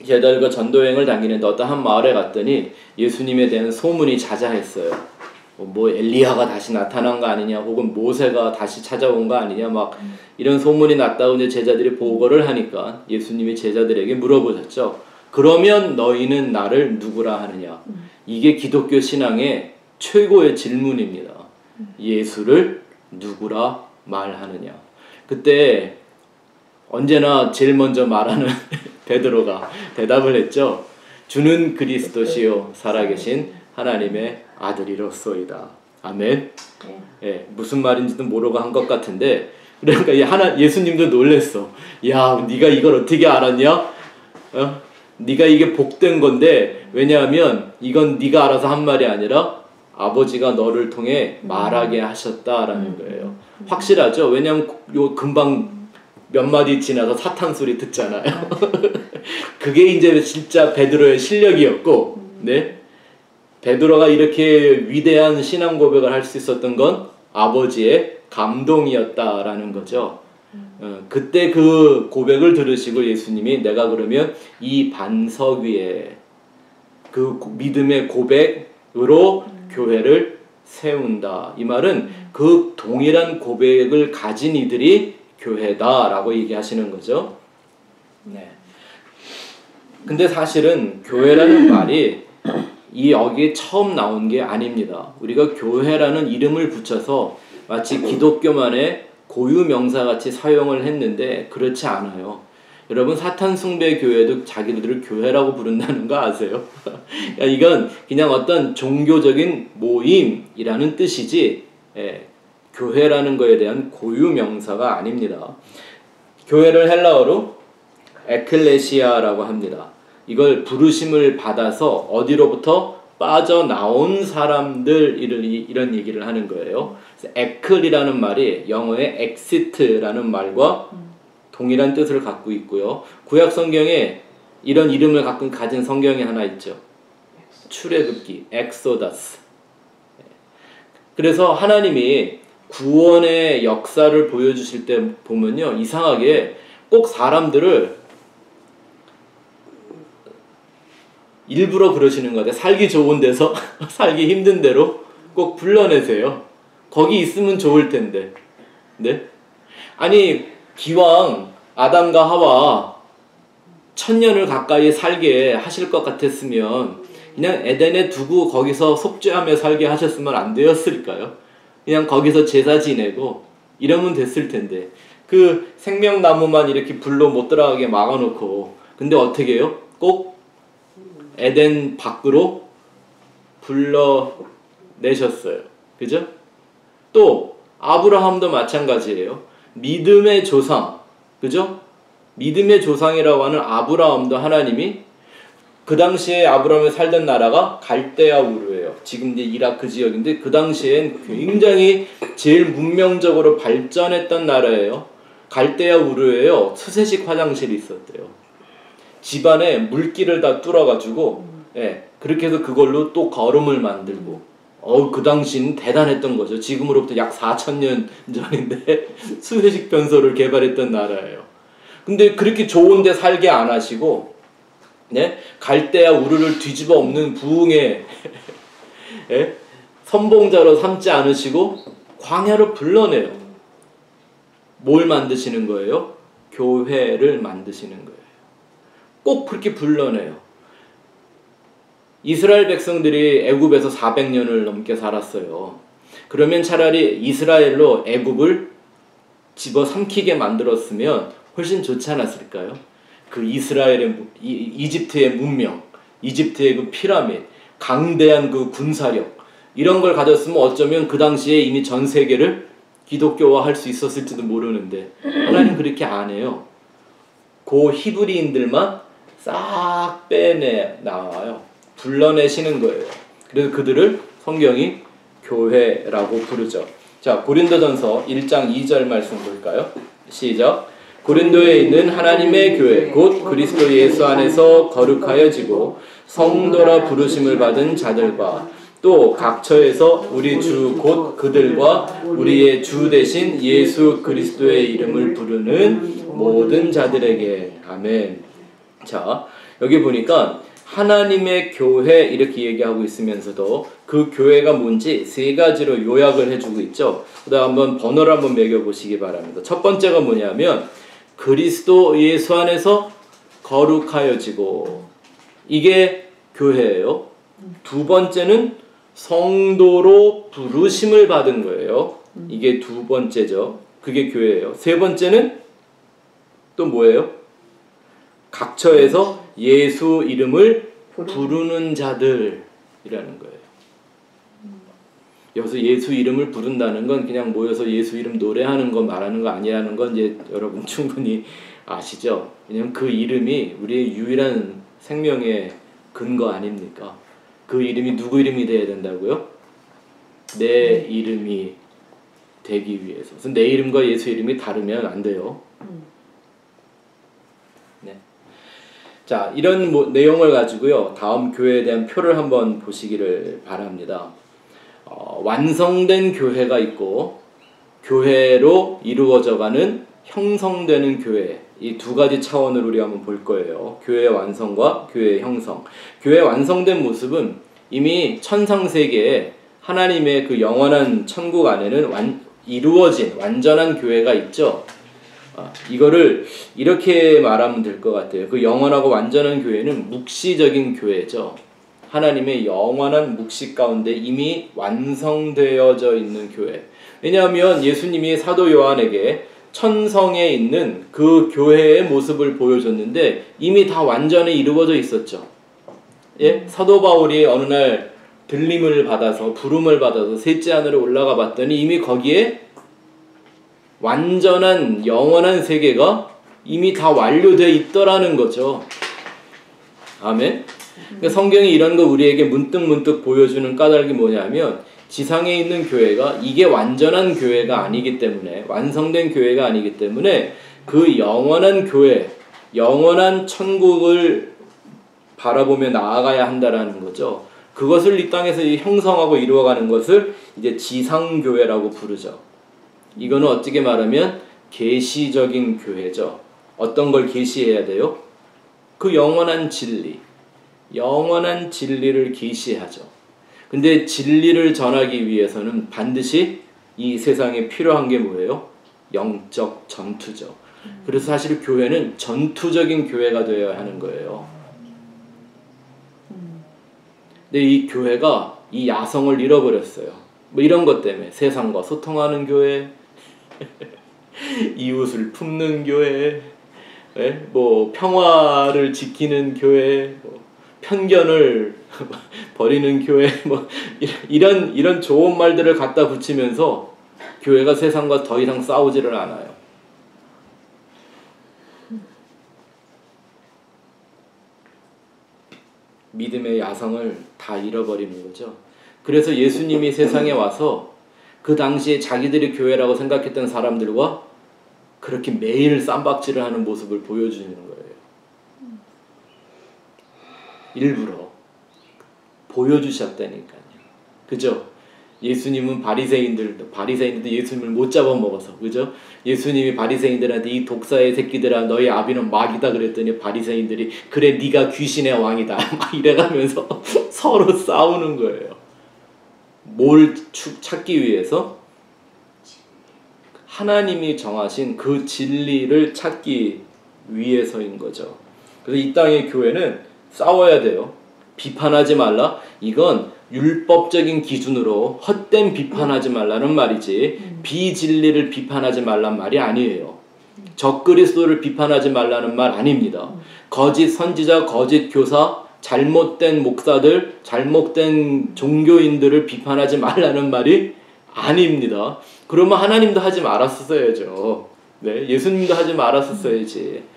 제자들과 전도여행을 다니는데 어떤 한 마을에 갔더니 예수님에 대한 소문이 자자했어요. 뭐 엘리야가 다시 나타난 거 아니냐, 혹은 모세가 다시 찾아온 거 아니냐, 막 이런 소문이 났다고 이제 제자들이 보고를 하니까 예수님이 제자들에게 물어보셨죠. 그러면 너희는 나를 누구라 하느냐? 이게 기독교 신앙의 최고의 질문입니다. 예수를 누구라 말하느냐? 그때 언제나 제일 먼저 말하는 베드로가 대답을 했죠. 주는 그리스도시요 살아계신 하나님의 아들이로소이다. 아멘. 예, 무슨 말인지도 모르고 한 것 같은데 그러니까 예수님도 놀랬어. 야, 네가 이걸 어떻게 알았냐? 네가 이게 복된 건데 왜냐하면 이건 네가 알아서 한 말이 아니라 아버지가 너를 통해 말하게 하셨다라는 거예요. 확실하죠? 왜냐하면 요 금방 몇 마디 지나서 사탄 소리 듣잖아요. 그게 이제 진짜 베드로의 실력이었고, 네? 베드로가 이렇게 위대한 신앙 고백을 할 수 있었던 건 아버지의 감동이었다라는 거죠. 그때 그 고백을 들으시고 예수님이 내가 그러면 이 반석 위에 그 믿음의 고백으로 교회를 세운다. 이 말은 그 동일한 고백을 가진 이들이 교회다라고 얘기하시는 거죠. 네. 근데 사실은 교회라는 말이 여기에 처음 나온 게 아닙니다. 우리가 교회라는 이름을 붙여서 마치 기독교만의 고유 명사같이 사용을 했는데 그렇지 않아요. 여러분 사탄 숭배 교회도 자기들을 교회라고 부른다는 거 아세요? 이건 그냥 어떤 종교적인 모임이라는 뜻이지 교회라는 거에 대한 고유 명사가 아닙니다. 교회를 헬라어로 에클레시아라고 합니다. 이걸 부르심을 받아서 어디로부터 빠져나온 사람들 이런 얘기를 하는 거예요. 에클이라는 말이 영어의 exit라는 말과 동일한 뜻을 갖고 있고요. 구약 성경에 이런 이름을 가진 성경이 하나 있죠. 출애굽기, 엑소더스. 그래서 하나님이 구원의 역사를 보여주실 때 보면요, 이상하게 꼭 사람들을 일부러 그러시는 것 같아요. 살기 좋은 데서 살기 힘든 데로 꼭 불러내세요. 거기 있으면 좋을 텐데. 네? 아니 기왕 아담과 하와 1000년을 가까이 살게 하실 것 같았으면 그냥 에덴에 두고 거기서 속죄하며 살게 하셨으면 안 되었을까요? 그냥 거기서 제사 지내고 이러면 됐을 텐데 그 생명나무만 이렇게 불로 못 들어가게 막아놓고 근데 어떻게 해요? 꼭 에덴 밖으로 불러내셨어요. 그죠? 또 아브라함도 마찬가지예요. 믿음의 조상, 그죠? 믿음의 조상이라고 하는 아브라함도 하나님이 그 당시에 아브라함이 살던 나라가 갈대아 우르예요. 지금 이제 이라크 지역인데 그 당시엔 굉장히 제일 문명적으로 발전했던 나라예요. 갈대아 우르예요. 수세식 화장실이 있었대요. 집안에 물기를 다 뚫어가지고 예, 그렇게 해서 그걸로 또 거름을 만들고 그 당시는 대단했던 거죠. 지금으로부터 약 4,000년 전인데 수세식 변소를 개발했던 나라예요. 근데 그렇게 좋은데 살게 안 하시고 네? 갈대아 우르를 뒤집어 엎는 부흥의 예? 선봉자로 삼지 않으시고 광야로 불러내요. 뭘 만드시는 거예요? 교회를 만드시는 거예요. 꼭 그렇게 불러내요. 이스라엘 백성들이 애굽에서 400년을 넘게 살았어요. 그러면 차라리 이스라엘로 애굽을 집어삼키게 만들었으면 훨씬 좋지 않았을까요? 그 이스라엘의 이집트의 문명, 이집트의 그 피라미드, 강대한 그 군사력 이런 걸 가졌으면 어쩌면 그 당시에 이미 전 세계를 기독교화할 수 있었을지도 모르는데 하나님 그렇게 안 해요. 그 히브리인들만 싹 빼내 나와요. 불러내시는 거예요. 그래서 그들을 성경이 교회라고 부르죠. 자, 고린도전서 1장 2절 말씀 볼까요? 시작. 고린도에 있는 하나님의 교회 곧 그리스도 예수 안에서 거룩하여지고 성도라 부르심을 받은 자들과 또 각처에서 우리 주 곧 그들과 우리의 주 되신 예수 그리스도의 이름을 부르는 모든 자들에게 아멘. 자, 여기 보니까 하나님의 교회 이렇게 얘기하고 있으면서도 그 교회가 뭔지 세 가지로 요약을 해주고 있죠. 그다음 한번 번호를 한번 매겨보시기 바랍니다. 첫 번째가 뭐냐면 그리스도 예수 안에서 거룩하여지고 이게 교회예요. 두 번째는 성도로 부르심을 받은 거예요. 이게 두 번째죠. 그게 교회예요. 세 번째는 또 뭐예요? 각처에서 예수 이름을 부르는 자들이라는 거예요. 여기서 예수 이름을 부른다는 건 그냥 모여서 예수 이름 노래하는 거 말하는 거 아니라는 건 이제 여러분 충분히 아시죠? 왜냐면 그 이름이 우리의 유일한 생명의 근거 아닙니까? 그 이름이 누구 이름이 돼야 된다고요? 내 이름이 되기 위해서. 그래서 내 이름과 예수 이름이 다르면 안 돼요. 네. 자, 이런 내용을 가지고요. 다음 교회에 대한 표를 한번 보시기를 바랍니다. 완성된 교회가 있고 교회로 이루어져가는 형성되는 교회 이 두 가지 차원으로 우리 한번 볼 거예요. 교회의 완성과 교회의 형성. 교회의 완성된 모습은 이미 천상세계에 하나님의 그 영원한 천국 안에는 이루어진 완전한 교회가 있죠. 이거를 이렇게 말하면 될 것 같아요. 그 영원하고 완전한 교회는 묵시적인 교회죠. 하나님의 영원한 묵시 가운데 이미 완성되어져 있는 교회. 왜냐하면 예수님이 사도 요한에게 천성에 있는 그 교회의 모습을 보여줬는데 이미 다 완전히 이루어져 있었죠. 예? 사도 바울이 어느 날 들림을 받아서 부름을 받아서 셋째 하늘에 올라가 봤더니 이미 거기에 완전한 영원한 세계가 이미 다 완료되어 있더라는 거죠. 아멘. 그러니까 성경이 이런 거 우리에게 문득문득 보여주는 까닭이 뭐냐면 지상에 있는 교회가 이게 완전한 교회가 아니기 때문에 완성된 교회가 아니기 때문에 그 영원한 교회, 영원한 천국을 바라보며 나아가야 한다라는 거죠. 그것을 이 땅에서 형성하고 이루어가는 것을 이제 지상교회라고 부르죠. 이거는 어떻게 말하면 계시적인 교회죠. 어떤 걸 계시해야 돼요? 그 영원한 진리. 영원한 진리를 계시하죠. 근데 진리를 전하기 위해서는 반드시 이 세상에 필요한 게 뭐예요? 영적 전투죠. 그래서 사실 교회는 전투적인 교회가 되어야 하는 거예요. 근데 이 교회가 이 야성을 잃어버렸어요. 뭐 이런 것 때문에 세상과 소통하는 교회, 이웃을 품는 교회, 뭐 평화를 지키는 교회, 뭐 편견을 버리는 교회, 뭐 이런 좋은 말들을 갖다 붙이면서 교회가 세상과 더 이상 싸우지를 않아요. 믿음의 야성을 다 잃어버리는 거죠. 그래서 예수님이 세상에 와서 그 당시에 자기들이 교회라고 생각했던 사람들과 그렇게 매일 쌈박질을 하는 모습을 보여주는 거예요. 일부러 보여주셨다니까요. 그죠? 예수님은 바리새인들도 예수님을 못 잡아먹어서, 그죠? 예수님이 바리새인들한테 이 독사의 새끼들아 너희 아비는 마귀다 그랬더니 바리새인들이 그래 네가 귀신의 왕이다 막 이래가면서 서로 싸우는 거예요. 뭘 찾기 위해서? 하나님이 정하신 그 진리를 찾기 위해서인 거죠. 그래서 이 땅의 교회는 싸워야 돼요. 비판하지 말라. 이건 율법적인 기준으로 헛된 비판하지 말라는 말이지 비진리를 비판하지 말란 말이 아니에요. 적그리스도를 비판하지 말라는 말 아닙니다. 거짓 선지자, 거짓 교사, 잘못된 목사들, 잘못된 종교인들을 비판하지 말라는 말이 아닙니다. 그러면 하나님도 하지 말았어야죠. 네, 예수님도 하지 말았어야지.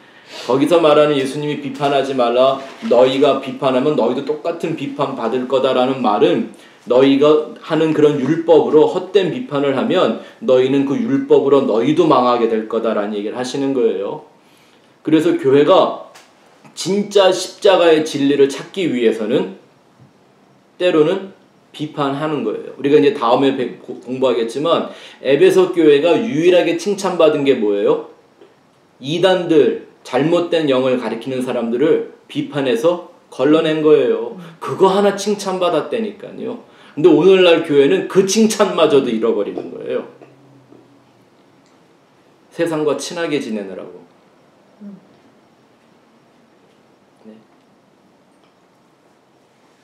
거기서 말하는 예수님이 비판하지 말라, 너희가 비판하면 너희도 똑같은 비판 받을 거다라는 말은 너희가 하는 그런 율법으로 헛된 비판을 하면 너희는 그 율법으로 너희도 망하게 될 거다라는 얘기를 하시는 거예요. 그래서 교회가 진짜 십자가의 진리를 찾기 위해서는 때로는 비판하는 거예요. 우리가 이제 다음에 공부하겠지만 에베소 교회가 유일하게 칭찬받은 게 뭐예요? 이단들, 잘못된 영을 가리키는 사람들을 비판해서 걸러낸 거예요. 그거 하나 칭찬받았다니까요. 근데 오늘날 교회는 그 칭찬마저도 잃어버리는 거예요. 세상과 친하게 지내느라고. 네.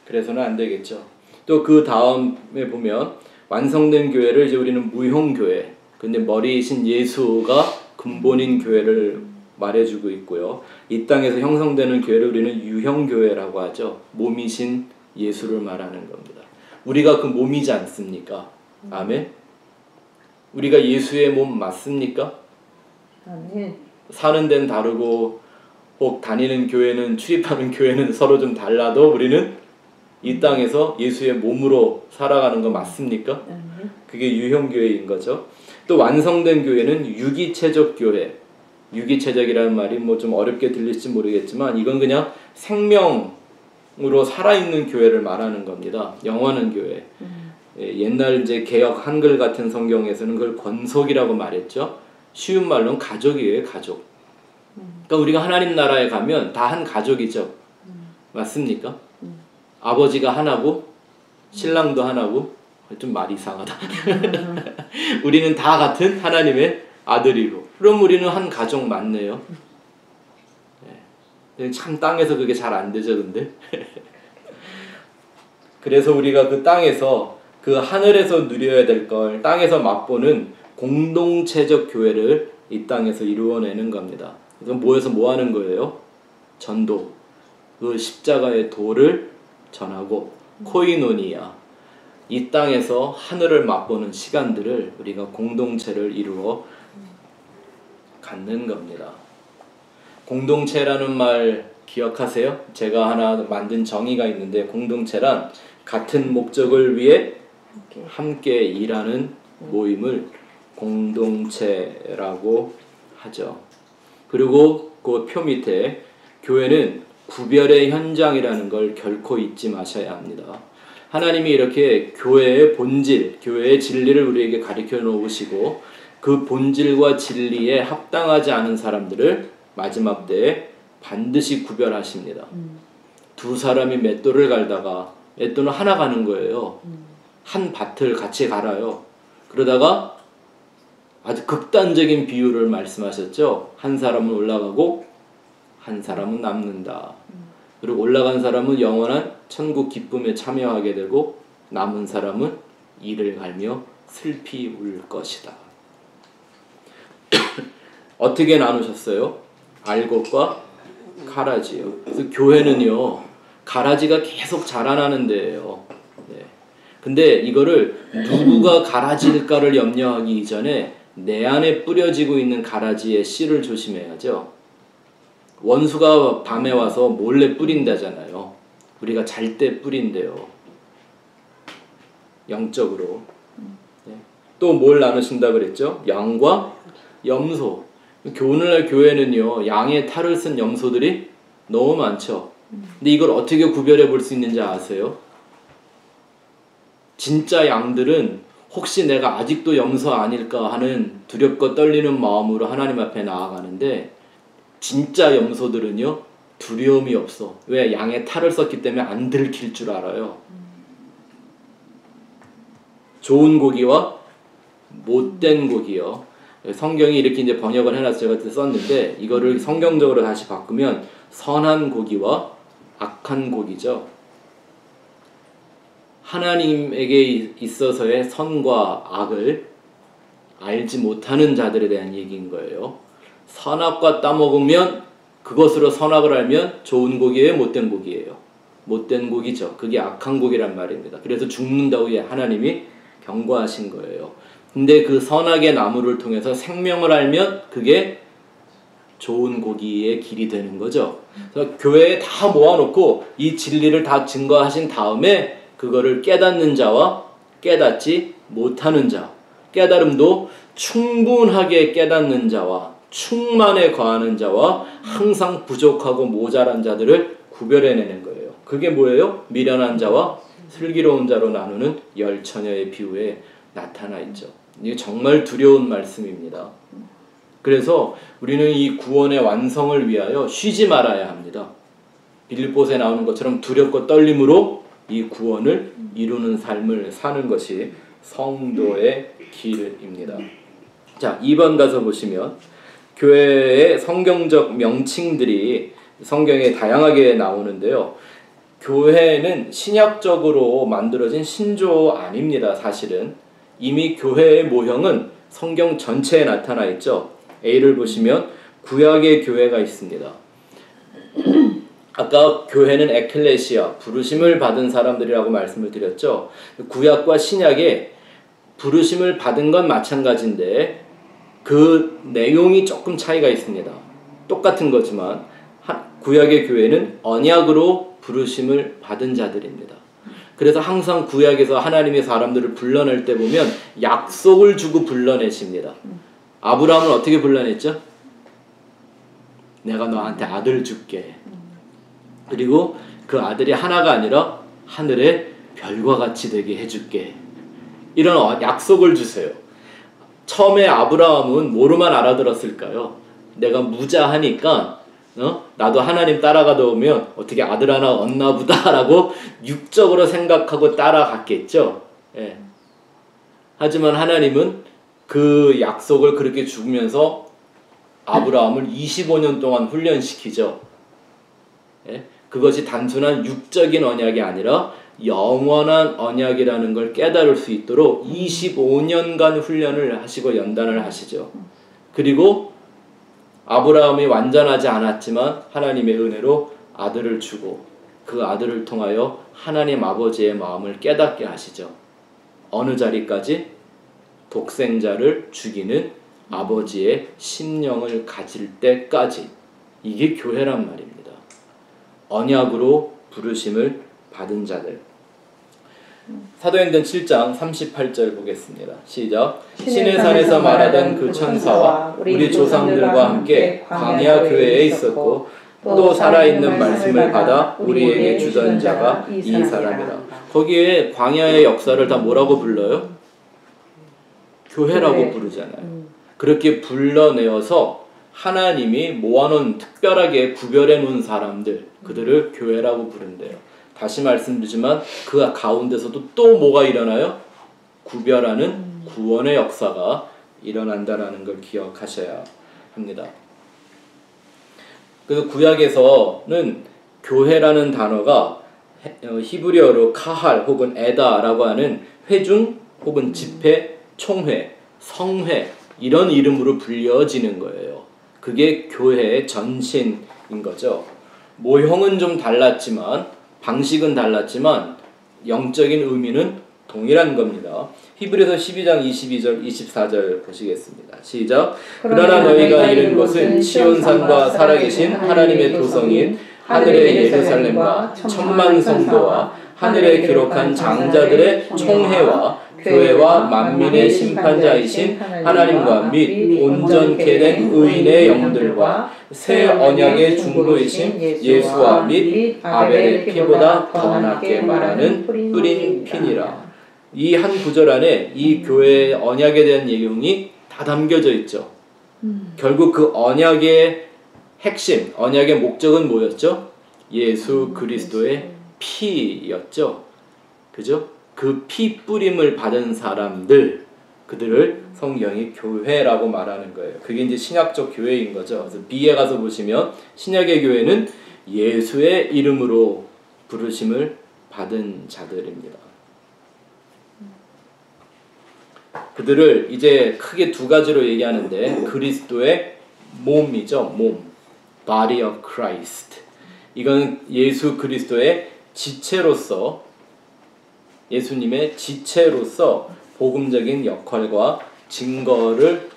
그래서는 안 되겠죠. 또 그 다음에 보면 완성된 교회를 이제 우리는 무형교회, 근데 머리이신 예수가 근본인 교회를 말해주고 있고요. 이 땅에서 형성되는 교회를 우리는 유형교회라고 하죠. 몸이신 예수를 말하는 겁니다. 우리가 그 몸이지 않습니까? 아멘. 우리가 예수의 몸 맞습니까? 아멘. 사는 데는 다르고 혹 다니는 교회는 출입하는 교회는 서로 좀 달라도 우리는 이 땅에서 예수의 몸으로 살아가는 거 맞습니까? 그게 유형교회인 거죠. 또 완성된 교회는 유기체적 교회. 유기체적이라는 말이 뭐 좀 어렵게 들릴지 모르겠지만 이건 그냥 생명으로 살아있는 교회를 말하는 겁니다. 영원한 교회. 옛날 이제 개역 한글 같은 성경에서는 그걸 권속이라고 말했죠. 쉬운 말로는 가족이에요, 가족. 그러니까 우리가 하나님 나라에 가면 다 한 가족이죠. 맞습니까? 아버지가 하나고 신랑도 하나고 좀 말이 이상하다. 우리는 다 같은 하나님의 아들이고 그럼 우리는 한 가족 맞네요. 네. 참 땅에서 그게 잘 안 되죠, 근데. 그래서 우리가 그 땅에서 그 하늘에서 누려야 될 걸 땅에서 맛보는 공동체적 교회를 이 땅에서 이루어내는 겁니다. 그래서 모여서 뭐 하는 거예요? 전도. 그 십자가의 도를 전하고 코이노니아. 이 땅에서 하늘을 맛보는 시간들을 우리가 공동체를 이루어 갖는 겁니다. 공동체라는 말 기억하세요? 제가 하나 만든 정의가 있는데 공동체란 같은 목적을 위해 함께 일하는 모임을 공동체라고 하죠. 그리고 그 표 밑에 교회는 구별의 현장이라는 걸 결코 잊지 마셔야 합니다. 하나님이 이렇게 교회의 본질, 교회의 진리를 우리에게 가르쳐 놓으시고 그 본질과 진리에 합당하지 않은 사람들을 마지막 때에 반드시 구별하십니다. 두 사람이 맷돌을 갈다가 맷돌은 하나 가는 거예요. 한 밭을 같이 갈아요. 그러다가 아주 극단적인 비유를 말씀하셨죠. 한 사람은 올라가고 한 사람은 남는다. 그리고 올라간 사람은 영원한 천국 기쁨에 참여하게 되고 남은 사람은 이를 갈며 슬피 울 것이다. 어떻게 나누셨어요? 알곡과 가라지요. 그래서 교회는요, 가라지가 계속 자라나는 데예요. 네. 근데 이거를 누구가 가라지일까를 염려하기 이전에 내 안에 뿌려지고 있는 가라지의 씨를 조심해야죠. 원수가 밤에 와서 몰래 뿌린다잖아요. 우리가 잘 때 뿌린대요. 영적으로. 네. 또 뭘 나누신다 그랬죠? 양과 염소. 오늘날 교회는요, 양의 탈을 쓴 염소들이 너무 많죠. 근데 이걸 어떻게 구별해 볼 수 있는지 아세요? 진짜 양들은 혹시 내가 아직도 염소 아닐까 하는 두렵고 떨리는 마음으로 하나님 앞에 나아가는데, 진짜 염소들은요, 두려움이 없어. 왜? 양의 탈을 썼기 때문에 안 들킬 줄 알아요. 좋은 고기와 못된 고기요. 성경이 이렇게 이제 번역을 해놔서 제가 썼는데, 이거를 성경적으로 다시 바꾸면 선한 고기와 악한 고기죠. 하나님에게 있어서의 선과 악을 알지 못하는 자들에 대한 얘기인 거예요. 선악과 따먹으면 그것으로 선악을 알면 좋은 고기예요, 못된 고기예요? 못된 고기죠. 그게 악한 고기란 말입니다. 그래서 죽는다고 하나님이 경고하신 거예요. 근데 그 선악의 나무를 통해서 생명을 알면 그게 좋은 고기의 길이 되는 거죠. 그래서 교회에 다 모아놓고 이 진리를 다 증거하신 다음에 그거를 깨닫는 자와 깨닫지 못하는 자, 깨달음도 충분하게 깨닫는 자와 충만에 거하는 자와 항상 부족하고 모자란 자들을 구별해내는 거예요. 그게 뭐예요? 미련한 자와 슬기로운 자로 나누는 열처녀의 비유에 나타나 있죠. 이게 정말 두려운 말씀입니다. 그래서 우리는 이 구원의 완성을 위하여 쉬지 말아야 합니다. 빌립보서에 나오는 것처럼 두렵고 떨림으로 이 구원을 이루는 삶을 사는 것이 성도의 길입니다. 자, 2번 가서 보시면 교회의 성경적 명칭들이 성경에 다양하게 나오는데요. 교회는 신약적으로 만들어진 신조 아닙니다. 사실은 이미 교회의 모형은 성경 전체에 나타나 있죠. A를 보시면 구약의 교회가 있습니다. 아까 교회는 에클레시아, 부르심을 받은 사람들이라고 말씀을 드렸죠. 구약과 신약에 부르심을 받은 건 마찬가지인데 그 내용이 조금 차이가 있습니다. 똑같은 거지만 구약의 교회는 언약으로 부르심을 받은 자들입니다. 그래서 항상 구약에서 하나님의 사람들을 불러낼 때 보면 약속을 주고 불러내십니다. 아브라함은 어떻게 불러냈죠? 내가 너한테 아들 줄게. 그리고 그 아들이 하나가 아니라 하늘의 별과 같이 되게 해줄게. 이런 약속을 주세요. 처음에 아브라함은 뭐로만 알아들었을까요? 내가 무자하니까 나도 하나님 따라가다 보면 어떻게 아들 하나 얻나 보다라고 육적으로 생각하고 따라갔겠죠. 예. 하지만 하나님은 그 약속을 그렇게 주면서 아브라함을 25년 동안 훈련시키죠. 예? 그것이 단순한 육적인 언약이 아니라 영원한 언약이라는 걸 깨달을 수 있도록 25년간 훈련을 하시고 연단을 하시죠. 그리고 아브라함이 완전하지 않았지만 하나님의 은혜로 아들을 주고 그 아들을 통하여 하나님 아버지의 마음을 깨닫게 하시죠. 어느 자리까지? 독생자를 죽이는 아버지의 심령을 가질 때까지. 이게 교회란 말입니다. 언약으로 부르심을 받은 자들. 사도행전 7장 38절 보겠습니다. 시작. 신의 산에서 말하던 그 천사와 우리 조상들과 함께 광야 교회에 있었고 또 살아있는 말씀을 받아 우리에게 주던 자가 이 사람이라. 거기에 광야의 역사를 다 뭐라고 불러요? 교회라고 부르잖아요. 그렇게 불러내어서 하나님이 모아놓은 특별하게 구별해 놓은 사람들, 그들을 교회라고 부른대요. 다시 말씀드리지만 그 가운데서도 또 뭐가 일어나요? 구별하는 구원의 역사가 일어난다는 걸 기억하셔야 합니다. 그래서 구약에서는 교회라는 단어가 히브리어로 카할 혹은 에다라고 하는 회중 혹은 집회, 총회, 성회 이런 이름으로 불려지는 거예요. 그게 교회의 전신인 거죠. 모형은 좀 달랐지만 방식은 달랐지만 영적인 의미는 동일한 겁니다. 히브리서 12장 22절 24절 보시겠습니다. 시작. 그러나 너희가 이른 것은 시온산과 살아계신 하나님의 도성인 하늘의 예루살렘과 천만 성도와 하늘에 기록한 장자들의 총회와 교회와 만민의 심판자이신 하나님과 및 온전케 된 의인의 영들과 새 언약의 중보이신 예수와 및 아벨의 피보다 더 낫게 말하는 뿌린 피니라. 이 한 구절 안에 이 교회의 언약에 대한 내용이 다 담겨져 있죠. 결국 그 언약의 핵심, 언약의 목적은 뭐였죠? 예수 그리스도의 피였죠. 그죠? 그 피 뿌림을 받은 사람들, 그들을 성경이 교회라고 말하는 거예요. 그게 이제 신약적 교회인 거죠. 그래서 B에 가서 보시면 신약의 교회는 예수의 이름으로 부르심을 받은 자들입니다. 그들을 이제 크게 두 가지로 얘기하는데 그리스도의 몸이죠. 몸. Body of Christ. 이건 예수 그리스도의 지체로서 예수님의 지체로서 복음적인 역할과 증거를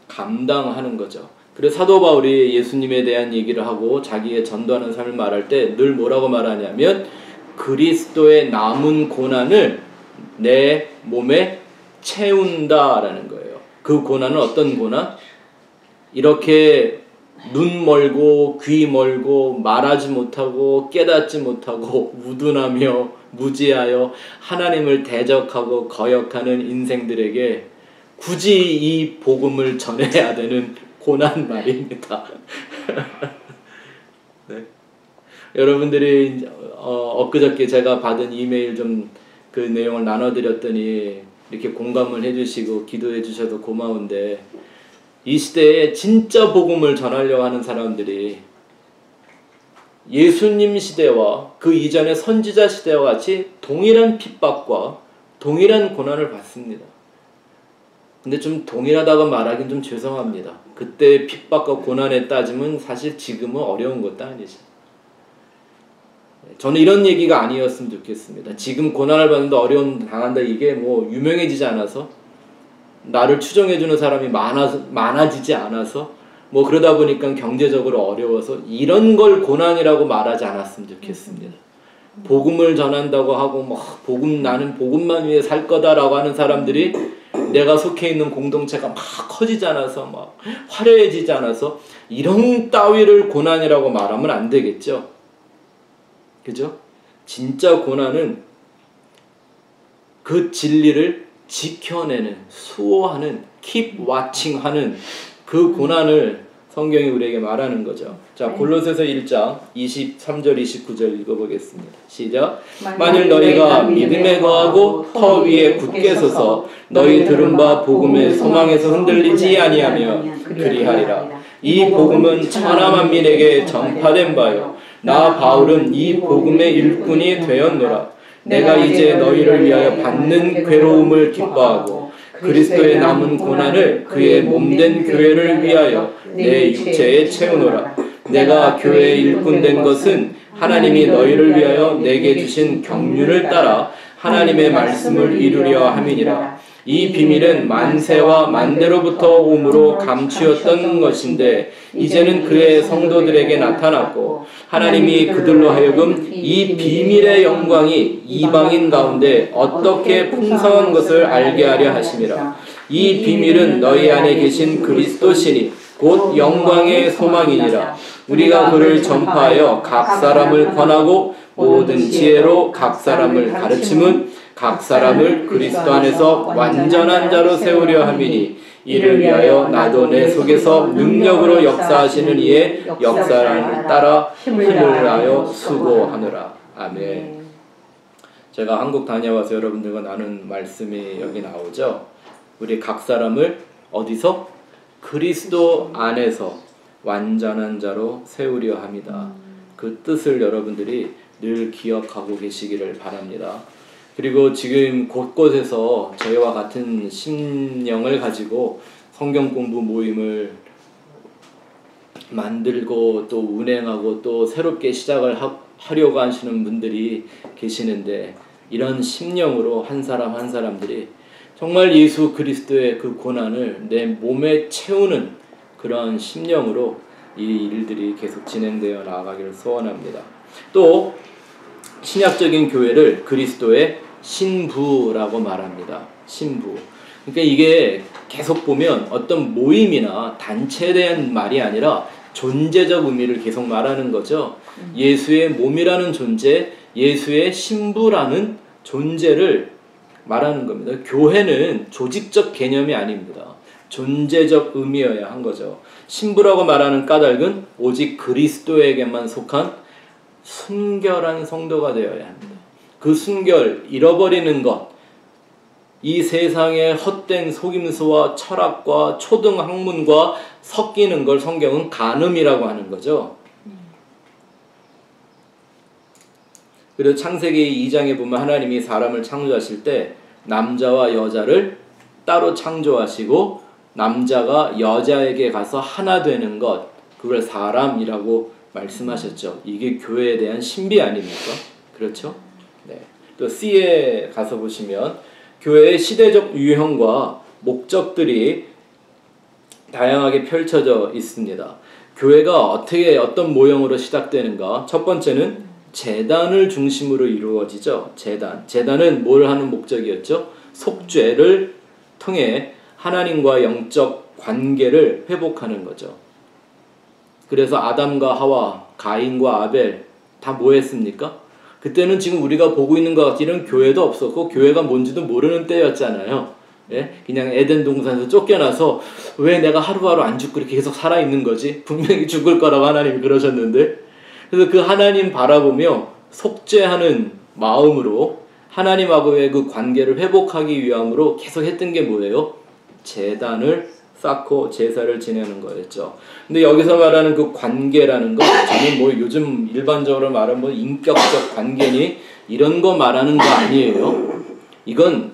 감당하는 거죠. 그래서 사도 바울이 예수님에 대한 얘기를 하고 자기의 전도하는 삶을 말할 때 늘 뭐라고 말하냐면 그리스도의 남은 고난을 내 몸에 채운다라는 거예요. 그 고난은 어떤 고난? 이렇게 눈 멀고 귀 멀고 말하지 못하고 깨닫지 못하고 우둔하며 무지하여 하나님을 대적하고 거역하는 인생들에게 굳이 이 복음을 전해야 되는 고난 말입니다. 네. 여러분들이 엊그저께 제가 받은 이메일 좀 그 내용을 나눠드렸더니 이렇게 공감을 해주시고 기도해 주셔서 고마운데 이 시대에 진짜 복음을 전하려고 하는 사람들이 예수님 시대와 그 이전의 선지자 시대와 같이 동일한 핍박과 동일한 고난을 받습니다. 근데 좀 동일하다고 말하긴 좀 죄송합니다. 그때 핍박과 고난에 따지면 사실 지금은 어려운 것도 아니죠. 저는 이런 얘기가 아니었으면 좋겠습니다. 지금 고난을 받는다 어려움 당한다 이게 뭐 유명해지지 않아서 나를 추종해주는 사람이 많아지지 않아서 뭐 그러다 보니까 경제적으로 어려워서 이런 걸 고난이라고 말하지 않았으면 좋겠습니다. 복음을 전한다고 하고 막 나는 복음만 위해 살 거다라고 하는 사람들이 내가 속해 있는 공동체가 막 커지지 않아서 막 화려해지지 않아서 이런 따위를 고난이라고 말하면 안 되겠죠. 그죠? 진짜 고난은 그 진리를 지켜내는, 수호하는, keep watching 하는 그 고난을 성경이 우리에게 말하는 거죠. 자, 골로새서 1장 23절 29절 읽어보겠습니다. 시작. 만일 너희가 믿음에 거하고 터 위에 굳게 서서 너희 들은 바 복음의 소망에서 흔들리지 아니하며 그리하리라. 이 복음은 천하 만민에게 전파된 바요. 나 바울은 이 복음의 일꾼이 되었노라. 내가 이제 너희를 위하여 받는 괴로움을 기뻐하고 그리스도의 남은 고난을 그의 몸된 교회를 위하여 내 육체에 채우노라. 내가 교회의 일꾼 된 것은 하나님이 너희를 위하여 내게 주신 경륜을 따라 하나님의 말씀을 이루려 함이니라. 이 비밀은 만세와 만대로부터 오므로 감추었던 것인데 이제는 그의 성도들에게 나타났고 하나님이 그들로 하여금 이 비밀의 영광이 이방인 가운데 어떻게 풍성한 것을 알게 하려 하심이라. 이 비밀은 너희 안에 계신 그리스도시니 곧 영광의 소망이니라. 우리가 그를 전파하여 각 사람을 권하고 모든 지혜로 각 사람을 가르침은 각 사람을 그리스도 안에서 완전한 자로 세우려 함이니 이를 위하여 나도 내 속에서 능력으로 역사하시는 이의 역사를 따라 힘을 다하여 수고하노라. 아멘. 제가 한국 다녀와서 여러분들과 나눈 말씀이 여기 나오죠. 우리 각 사람을 어디서? 그리스도 안에서 완전한 자로 세우려 합니다. 그 뜻을 여러분들이 늘 기억하고 계시기를 바랍니다. 그리고 지금 곳곳에서 저희와 같은 심령을 가지고 성경 공부 모임을 만들고 또 운행하고 또 새롭게 시작을 하려고 하시는 분들이 계시는데, 이런 심령으로 한 사람 한 사람들이 정말 예수 그리스도의 그 고난을 내 몸에 채우는 그런 심령으로 이 일들이 계속 진행되어 나아가기를 소원합니다. 또 신약적인 교회를 그리스도의 신부라고 말합니다. 신부. 그러니까 이게 계속 보면 어떤 모임이나 단체에 대한 말이 아니라 존재적 의미를 계속 말하는 거죠. 예수의 몸이라는 존재, 예수의 신부라는 존재를 말하는 겁니다. 교회는 조직적 개념이 아닙니다. 존재적 의미여야 한 거죠. 신부라고 말하는 까닭은 오직 그리스도에게만 속한 순결한 성도가 되어야 합니다. 그 순결, 잃어버리는 것, 이 세상의 헛된 속임수와 철학과 초등 학문과 섞이는 걸 성경은 간음이라고 하는 거죠. 그래서 창세기 2장에 보면 하나님이 사람을 창조하실 때 남자와 여자를 따로 창조하시고 남자가 여자에게 가서 하나 되는 것, 그걸 사람이라고 말씀하셨죠. 이게 교회에 대한 신비 아닙니까? 그렇죠? 네. 또 C에 가서 보시면 교회의 시대적 유형과 목적들이 다양하게 펼쳐져 있습니다. 교회가 어떤 모형으로 시작되는가? 첫 번째는 제단을 중심으로 이루어지죠. 제단은 뭘 하는 목적이었죠? 속죄를 통해 하나님과 영적 관계를 회복하는 거죠. 그래서 아담과 하와, 가인과 아벨 다 뭐 했습니까? 그때는 지금 우리가 보고 있는 것 같이 이런 교회도 없었고 교회가 뭔지도 모르는 때였잖아요. 예? 그냥 에덴 동산에서 쫓겨나서 왜 내가 하루하루 안 죽고 이렇게 계속 살아있는 거지? 분명히 죽을 거라고 하나님이 그러셨는데, 그래서 그 하나님 바라보며 속죄하는 마음으로 하나님하고의 그 관계를 회복하기 위함으로 계속 했던 게 뭐예요? 제단을 쌓고 제사를 지내는 거였죠. 근데 여기서 말하는 그 관계라는 거, 저는 뭐 요즘 일반적으로 말하는 뭐 인격적 관계니 이런 거 말하는 거 아니에요. 이건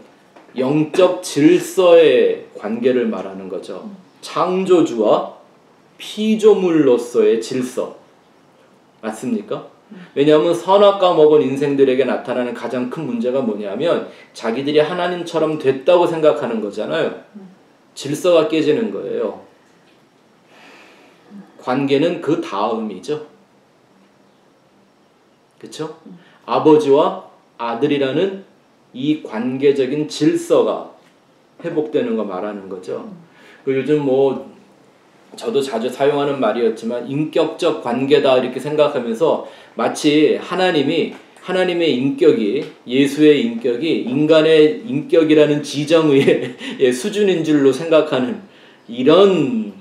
영적 질서의 관계를 말하는 거죠. 창조주와 피조물로서의 질서. 맞습니까? 왜냐하면 선악과 먹은 인생들에게 나타나는 가장 큰 문제가 뭐냐면 자기들이 하나님처럼 됐다고 생각하는 거잖아요. 질서가 깨지는 거예요. 관계는 그 다음이죠. 그렇죠? 아버지와 아들이라는 이 관계적인 질서가 회복되는 거 말하는 거죠. 요즘 뭐 저도 자주 사용하는 말이었지만 인격적 관계다 이렇게 생각하면서 마치 하나님의 인격이, 예수의 인격이 인간의 인격이라는 지정의 수준인 줄로 생각하는 이런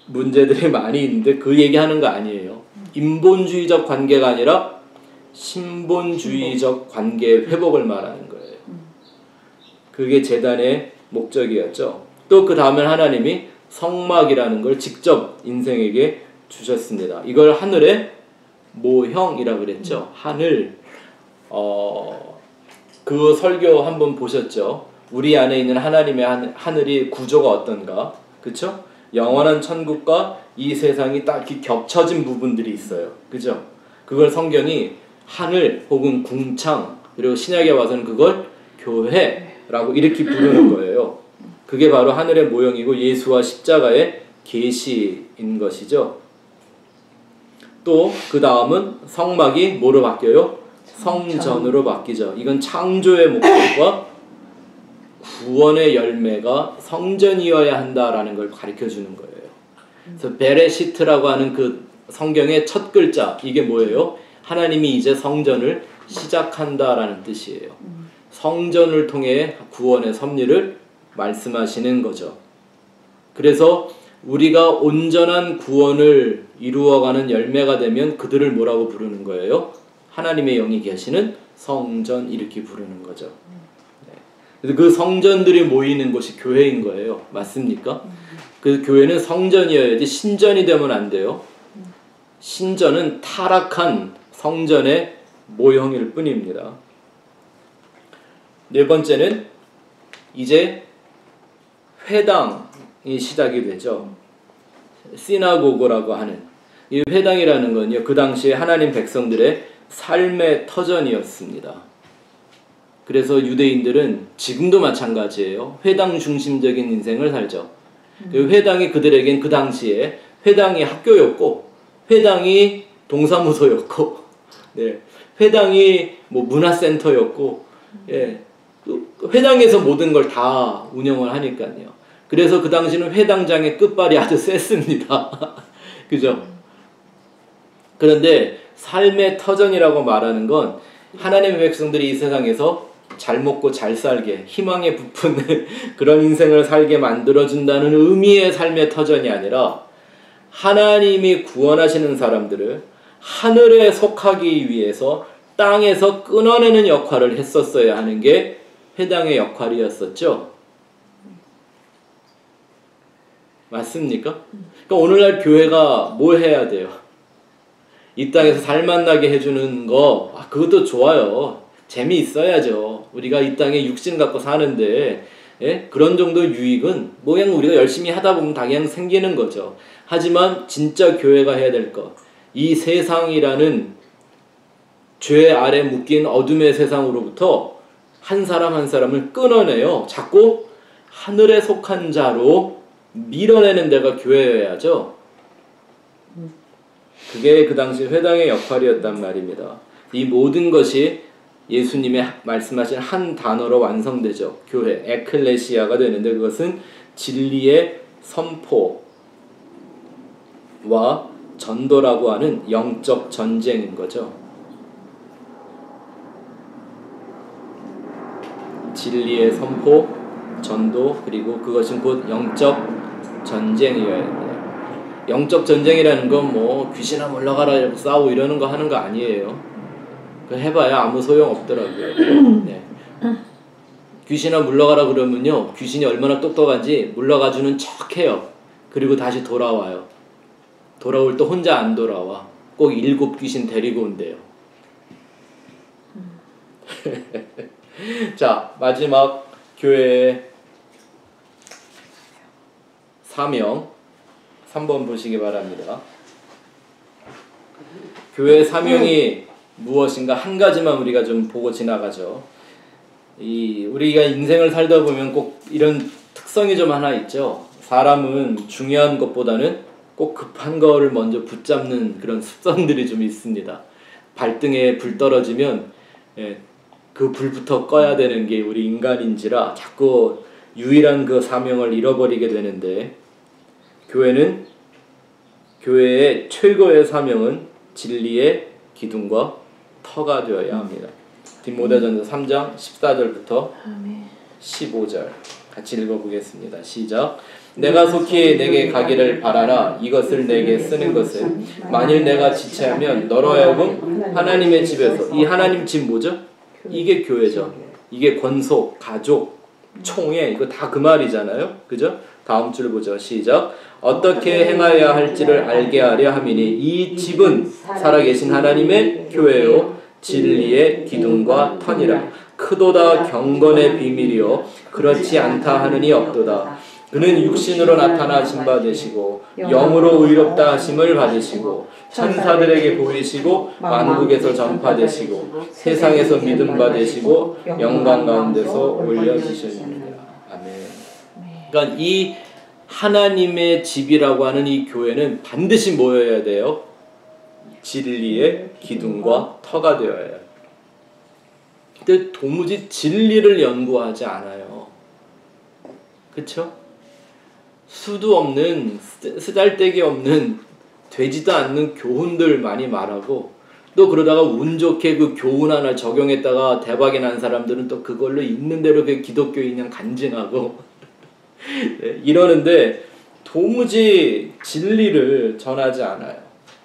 문제들이 많이 있는데 그 얘기하는 거 아니에요. 인본주의적 관계가 아니라 신본주의적 관계 회복을 말하는 거예요. 그게 제단의 목적이었죠. 또 그 다음에 하나님이 성막이라는 걸 직접 인생에게 주셨습니다. 이걸 하늘의 모형이라고 그랬죠. 하늘. 그 설교 한번 보셨죠? 우리 안에 있는 하나님의 하늘이 구조가 어떤가? 그쵸? 영원한 천국과 이 세상이 딱 겹쳐진 부분들이 있어요. 그죠? 그걸 성경이 하늘 혹은 궁창, 그리고 신약에 와서는 그걸 교회라고 이렇게 부르는 거예요. 그게 바로 하늘의 모형이고 예수와 십자가의 계시인 것이죠. 또 그 다음은 성막이 뭐로 바뀌어요? 성전으로 바뀌죠. 이건 창조의 목적과 구원의 열매가 성전이어야 한다라는 걸 가르쳐주는 거예요. 그래서 베레시트라고 하는 그 성경의 첫 글자, 이게 뭐예요? 하나님이 이제 성전을 시작한다라는 뜻이에요. 성전을 통해 구원의 섭리를 말씀하시는 거죠. 그래서 우리가 온전한 구원을 이루어가는 열매가 되면 그들을 뭐라고 부르는 거예요? 하나님의 영이 계시는 성전, 이렇게 부르는 거죠. 네. 그래서 그 성전들이 모이는 곳이 교회인 거예요. 맞습니까? 그 교회는 성전이어야지 신전이 되면 안 돼요. 신전은 타락한 성전의 모형일 뿐입니다. 네 번째는 이제 회당이 시작이 되죠. 시나고고라고 하는 이 회당이라는 건요, 그 당시에 하나님 백성들의 삶의 터전이었습니다. 그래서 유대인들은 지금도 마찬가지예요. 회당 중심적인 인생을 살죠. 그 회당이 그들에겐 그 당시에 회당이 학교였고, 회당이 동사무소였고, 네, 회당이 뭐 문화센터였고, 예, 회당에서 모든 걸 다 운영을 하니까요. 그래서 그 당시는 회당장의 끝발이 아주 셌습니다. 그죠? 그런데 삶의 터전이라고 말하는 건 하나님의 백성들이 이 세상에서 잘 먹고 잘 살게, 희망에 부푼 그런 인생을 살게 만들어준다는 의미의 삶의 터전이 아니라 하나님이 구원하시는 사람들을 하늘에 속하기 위해서 땅에서 끊어내는 역할을 했었어야 하는 게 회당의 역할이었었죠. 맞습니까? 그러니까 오늘날 교회가 뭘 해야 돼요? 이 땅에서 살만나게 해주는 거, 그것도 좋아요. 재미있어야죠. 우리가 이 땅에 육신 갖고 사는데, 예? 그런 정도 유익은 뭐 그냥 우리가 열심히 하다 보면 다 그냥 생기는 거죠. 하지만 진짜 교회가 해야 될 것, 이 세상이라는 죄 아래 묶인 어둠의 세상으로부터 한 사람 한 사람을 끊어내요. 자꾸 하늘에 속한 자로 밀어내는 데가 교회여야죠. 그게 그 당시 회당의 역할이었단 말입니다. 이 모든 것이 예수님의 말씀하신 한 단어로 완성되죠. 교회, 에클레시아가 되는데 그것은 진리의 선포와 전도라고 하는 영적 전쟁인 거죠. 진리의 선포, 전도, 그리고 그것은 곧 영적 전쟁이어야 합니다. 영적 전쟁이라는 건 뭐 귀신아 물러가라 싸우고 이러는 거 하는 거 아니에요. 그 해봐야 아무 소용 없더라고요. 네. 귀신아 물러가라 그러면요, 귀신이 얼마나 똑똑한지 물러가주는 척해요. 그리고 다시 돌아와요. 돌아올 때 혼자 안 돌아와. 꼭 7 귀신 데리고 온대요. 자, 마지막 교회의 사명 3번 보시기 바랍니다. 교회의 사명이 무엇인가 한 가지만 우리가 좀 보고 지나가죠. 우리가 인생을 살다 보면 꼭 이런 특성이 좀 하나 있죠. 사람은 중요한 것보다는 꼭 급한 거를 먼저 붙잡는 그런 습성들이 좀 있습니다. 발등에 불 떨어지면 그 불부터 꺼야 되는 게 우리 인간인지라 자꾸 유일한 그 사명을 잃어버리게 되는데, 교회의 최고의 사명은 진리의 기둥과 터가 되어야 합니다. 디모데전서 3장 14절부터 15절 같이 읽어보겠습니다. 시작. 내가 속히 내게 가기를 바라나 이것을 내게 쓰는 것은 만일 내가 지체하면 너로 하여금 하나님의 집에서, 이 하나님 집 뭐죠? 이게 교회죠. 이게 권속, 가족, 총회, 이거 다 그 말이잖아요. 그죠? 다음 줄 보죠. 시작. 어떻게 행하여야 할지를 알게 하려 함이니 이 집은 살아계신 하나님의 교회요 진리의 기둥과 터니라. 크도다 경건의 비밀이요 그렇지 않다 하느니 없도다. 그는 육신으로 나타나신 바 되시고 영으로 의롭다 하심을 받으시고 천사들에게 보이시고 만국에서 전파되시고 세상에서 믿음 받으시고 영광 가운데서 올려지시느니라. 아멘. 그러니까 이 하나님의 집이라고 하는 이 교회는 반드시 모여야 돼요. 진리의 기둥과 터가 되어야 해요. 근데 도무지 진리를 연구하지 않아요. 그쵸? 수도 없는, 쓰잘데기 없는, 되지도 않는 교훈들 많이 말하고, 또 그러다가 운 좋게 그 교훈 하나 적용했다가 대박이 난 사람들은 또 그걸로 있는 대로 그 기독교인 그냥 간증하고 네, 이러는데 도무지 진리를 전하지 않아요.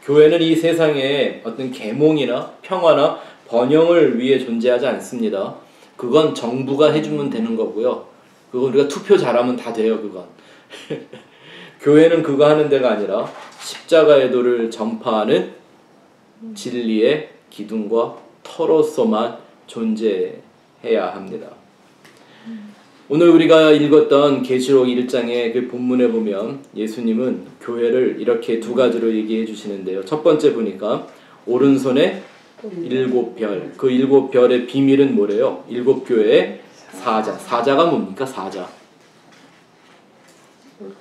교회는 이 세상에 어떤 계몽이나 평화나 번영을 위해 존재하지 않습니다. 그건 정부가 해주면 되는 거고요. 그거 우리가 투표 잘하면 다 돼요. 그건 교회는 그거 하는 데가 아니라 십자가의 도를 전파하는 진리의 기둥과 터로서만 존재해야 합니다. 오늘 우리가 읽었던 계시록 1장의 그 본문에 보면 예수님은 교회를 이렇게 두 가지로 얘기해 주시는데요. 첫 번째 보니까 오른손에 7별, 그 7별의 비밀은 뭐래요? 7교회의 사자. 사자가 뭡니까? 사자.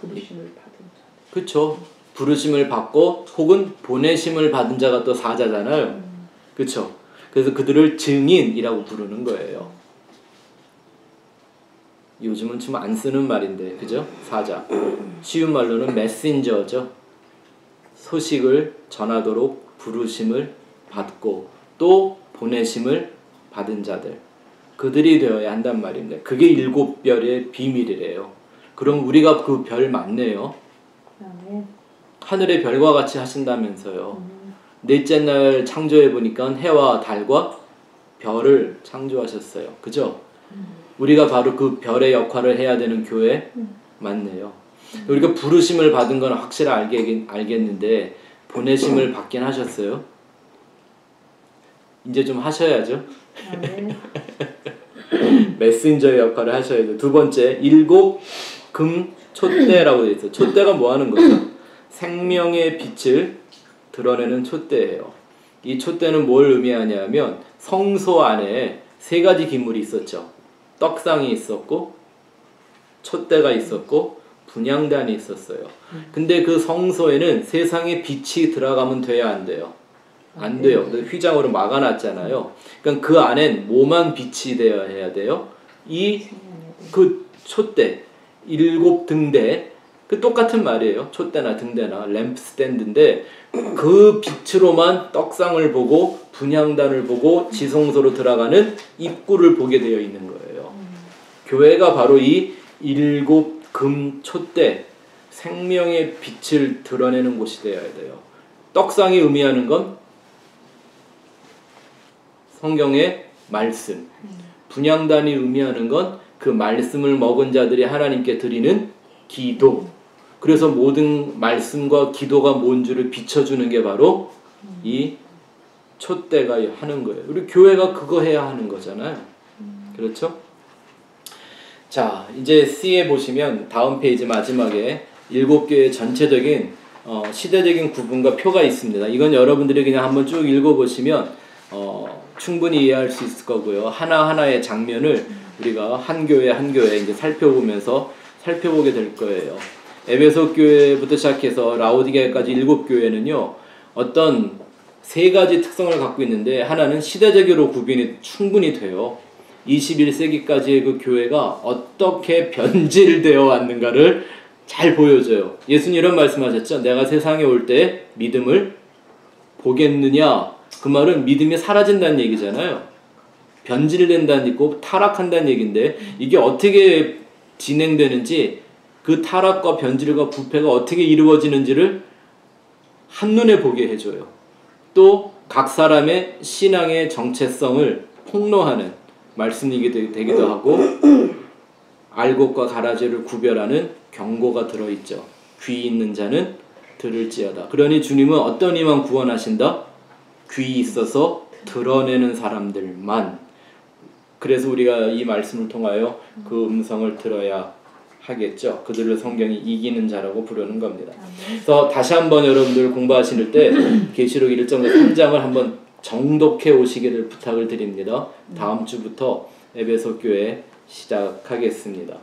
부르심을 받은 자. 그렇죠. 부르심을 받고 혹은 보내심을 받은 자가 또 사자잖아요. 그렇죠. 그래서 그들을 증인이라고 부르는 거예요. 요즘은 좀 안 쓰는 말인데, 그죠? 사자. 쉬운 말로는 메신저죠. 소식을 전하도록 부르심을 받고 또 보내심을 받은 자들. 그들이 되어야 한단 말입니다. 그게 7별의 비밀이래요. 그럼 우리가 그 별 맞네요. 하늘의 별과 같이 하신다면서요. 넷째 날 창조해 보니까 해와 달과 별을 창조하셨어요. 그죠? 우리가 바로 그 별의 역할을 해야 되는 교회 맞네요. 우리가 부르심을 받은 건 확실히 알겠는데 보내심을 받긴 하셨어요? 이제 좀 하셔야죠. 메신저의 역할을 하셔야죠. 두 번째, 7금 촛대라고 되어 있어요. 촛대가 뭐 하는 거죠? 생명의 빛을 드러내는 촛대예요. 이 촛대는 뭘 의미하냐면 성소 안에 3가지 기물이 있었죠. 떡상이 있었고 촛대가 있었고 분향단이 있었어요. 근데 그 성소에는 세상의 빛이 들어가면 돼야 안 돼요? 안 돼요. 휘장으로 막아놨잖아요. 그러니까 그 안엔 뭐만 빛이 되어야 해야 돼요? 그 촛대, 7등대, 그 똑같은 말이에요. 촛대나 등대나 램프 스탠드인데 그 빛으로만 떡상을 보고 분향단을 보고 지성소로 들어가는 입구를 보게 되어 있는 거예요. 교회가 바로 이 7금 촛대, 생명의 빛을 드러내는 곳이 되어야 돼요. 떡상이 의미하는 건 성경의 말씀, 분향단이 의미하는 건 그 말씀을 먹은 자들이 하나님께 드리는 기도. 그래서 모든 말씀과 기도가 뭔 줄을 비춰주는 게 바로 이 촛대가 하는 거예요. 우리 교회가 그거 해야 하는 거잖아요. 그렇죠? 자, 이제 C에 보시면 다음 페이지 마지막에 7교회 전체적인 시대적인 구분과 표가 있습니다. 이건 여러분들이 그냥 한번 쭉 읽어보시면 충분히 이해할 수 있을 거고요. 하나하나의 장면을 우리가 한 교회 한 교회 이제 살펴보게 될 거예요. 에베소 교회부터 시작해서 라오디게아까지 7교회는요. 어떤 3가지 특성을 갖고 있는데 하나는 시대적으로 구분이 충분히 돼요. 21세기까지의 그 교회가 어떻게 변질되어 왔는가를 잘 보여줘요. 예수님 이런 말씀하셨죠. 내가 세상에 올 때 믿음을 보겠느냐. 그 말은 믿음이 사라진다는 얘기잖아요. 변질된다는 얘기고 타락한다는 얘기인데 이게 어떻게 진행되는지 그 타락과 변질과 부패가 어떻게 이루어지는지를 한눈에 보게 해줘요. 또 각 사람의 신앙의 정체성을 폭로하는 말씀이 되기도 하고 알곡과 가라지를 구별하는 경고가 들어있죠. 귀 있는 자는 들을지어다. 그러니 주님은 어떤 이만 구원하신다? 귀 있어서 드러내는 사람들만. 그래서 우리가 이 말씀을 통하여 그 음성을 들어야 하겠죠. 그들을 성경이 이기는 자라고 부르는 겁니다. 그래서 다시 한번 여러분들 공부하실 때 계시록 1장과 3장을 한번 정독해 오시기를 부탁을 드립니다. 다음 주부터 에베소 교회 시작하겠습니다.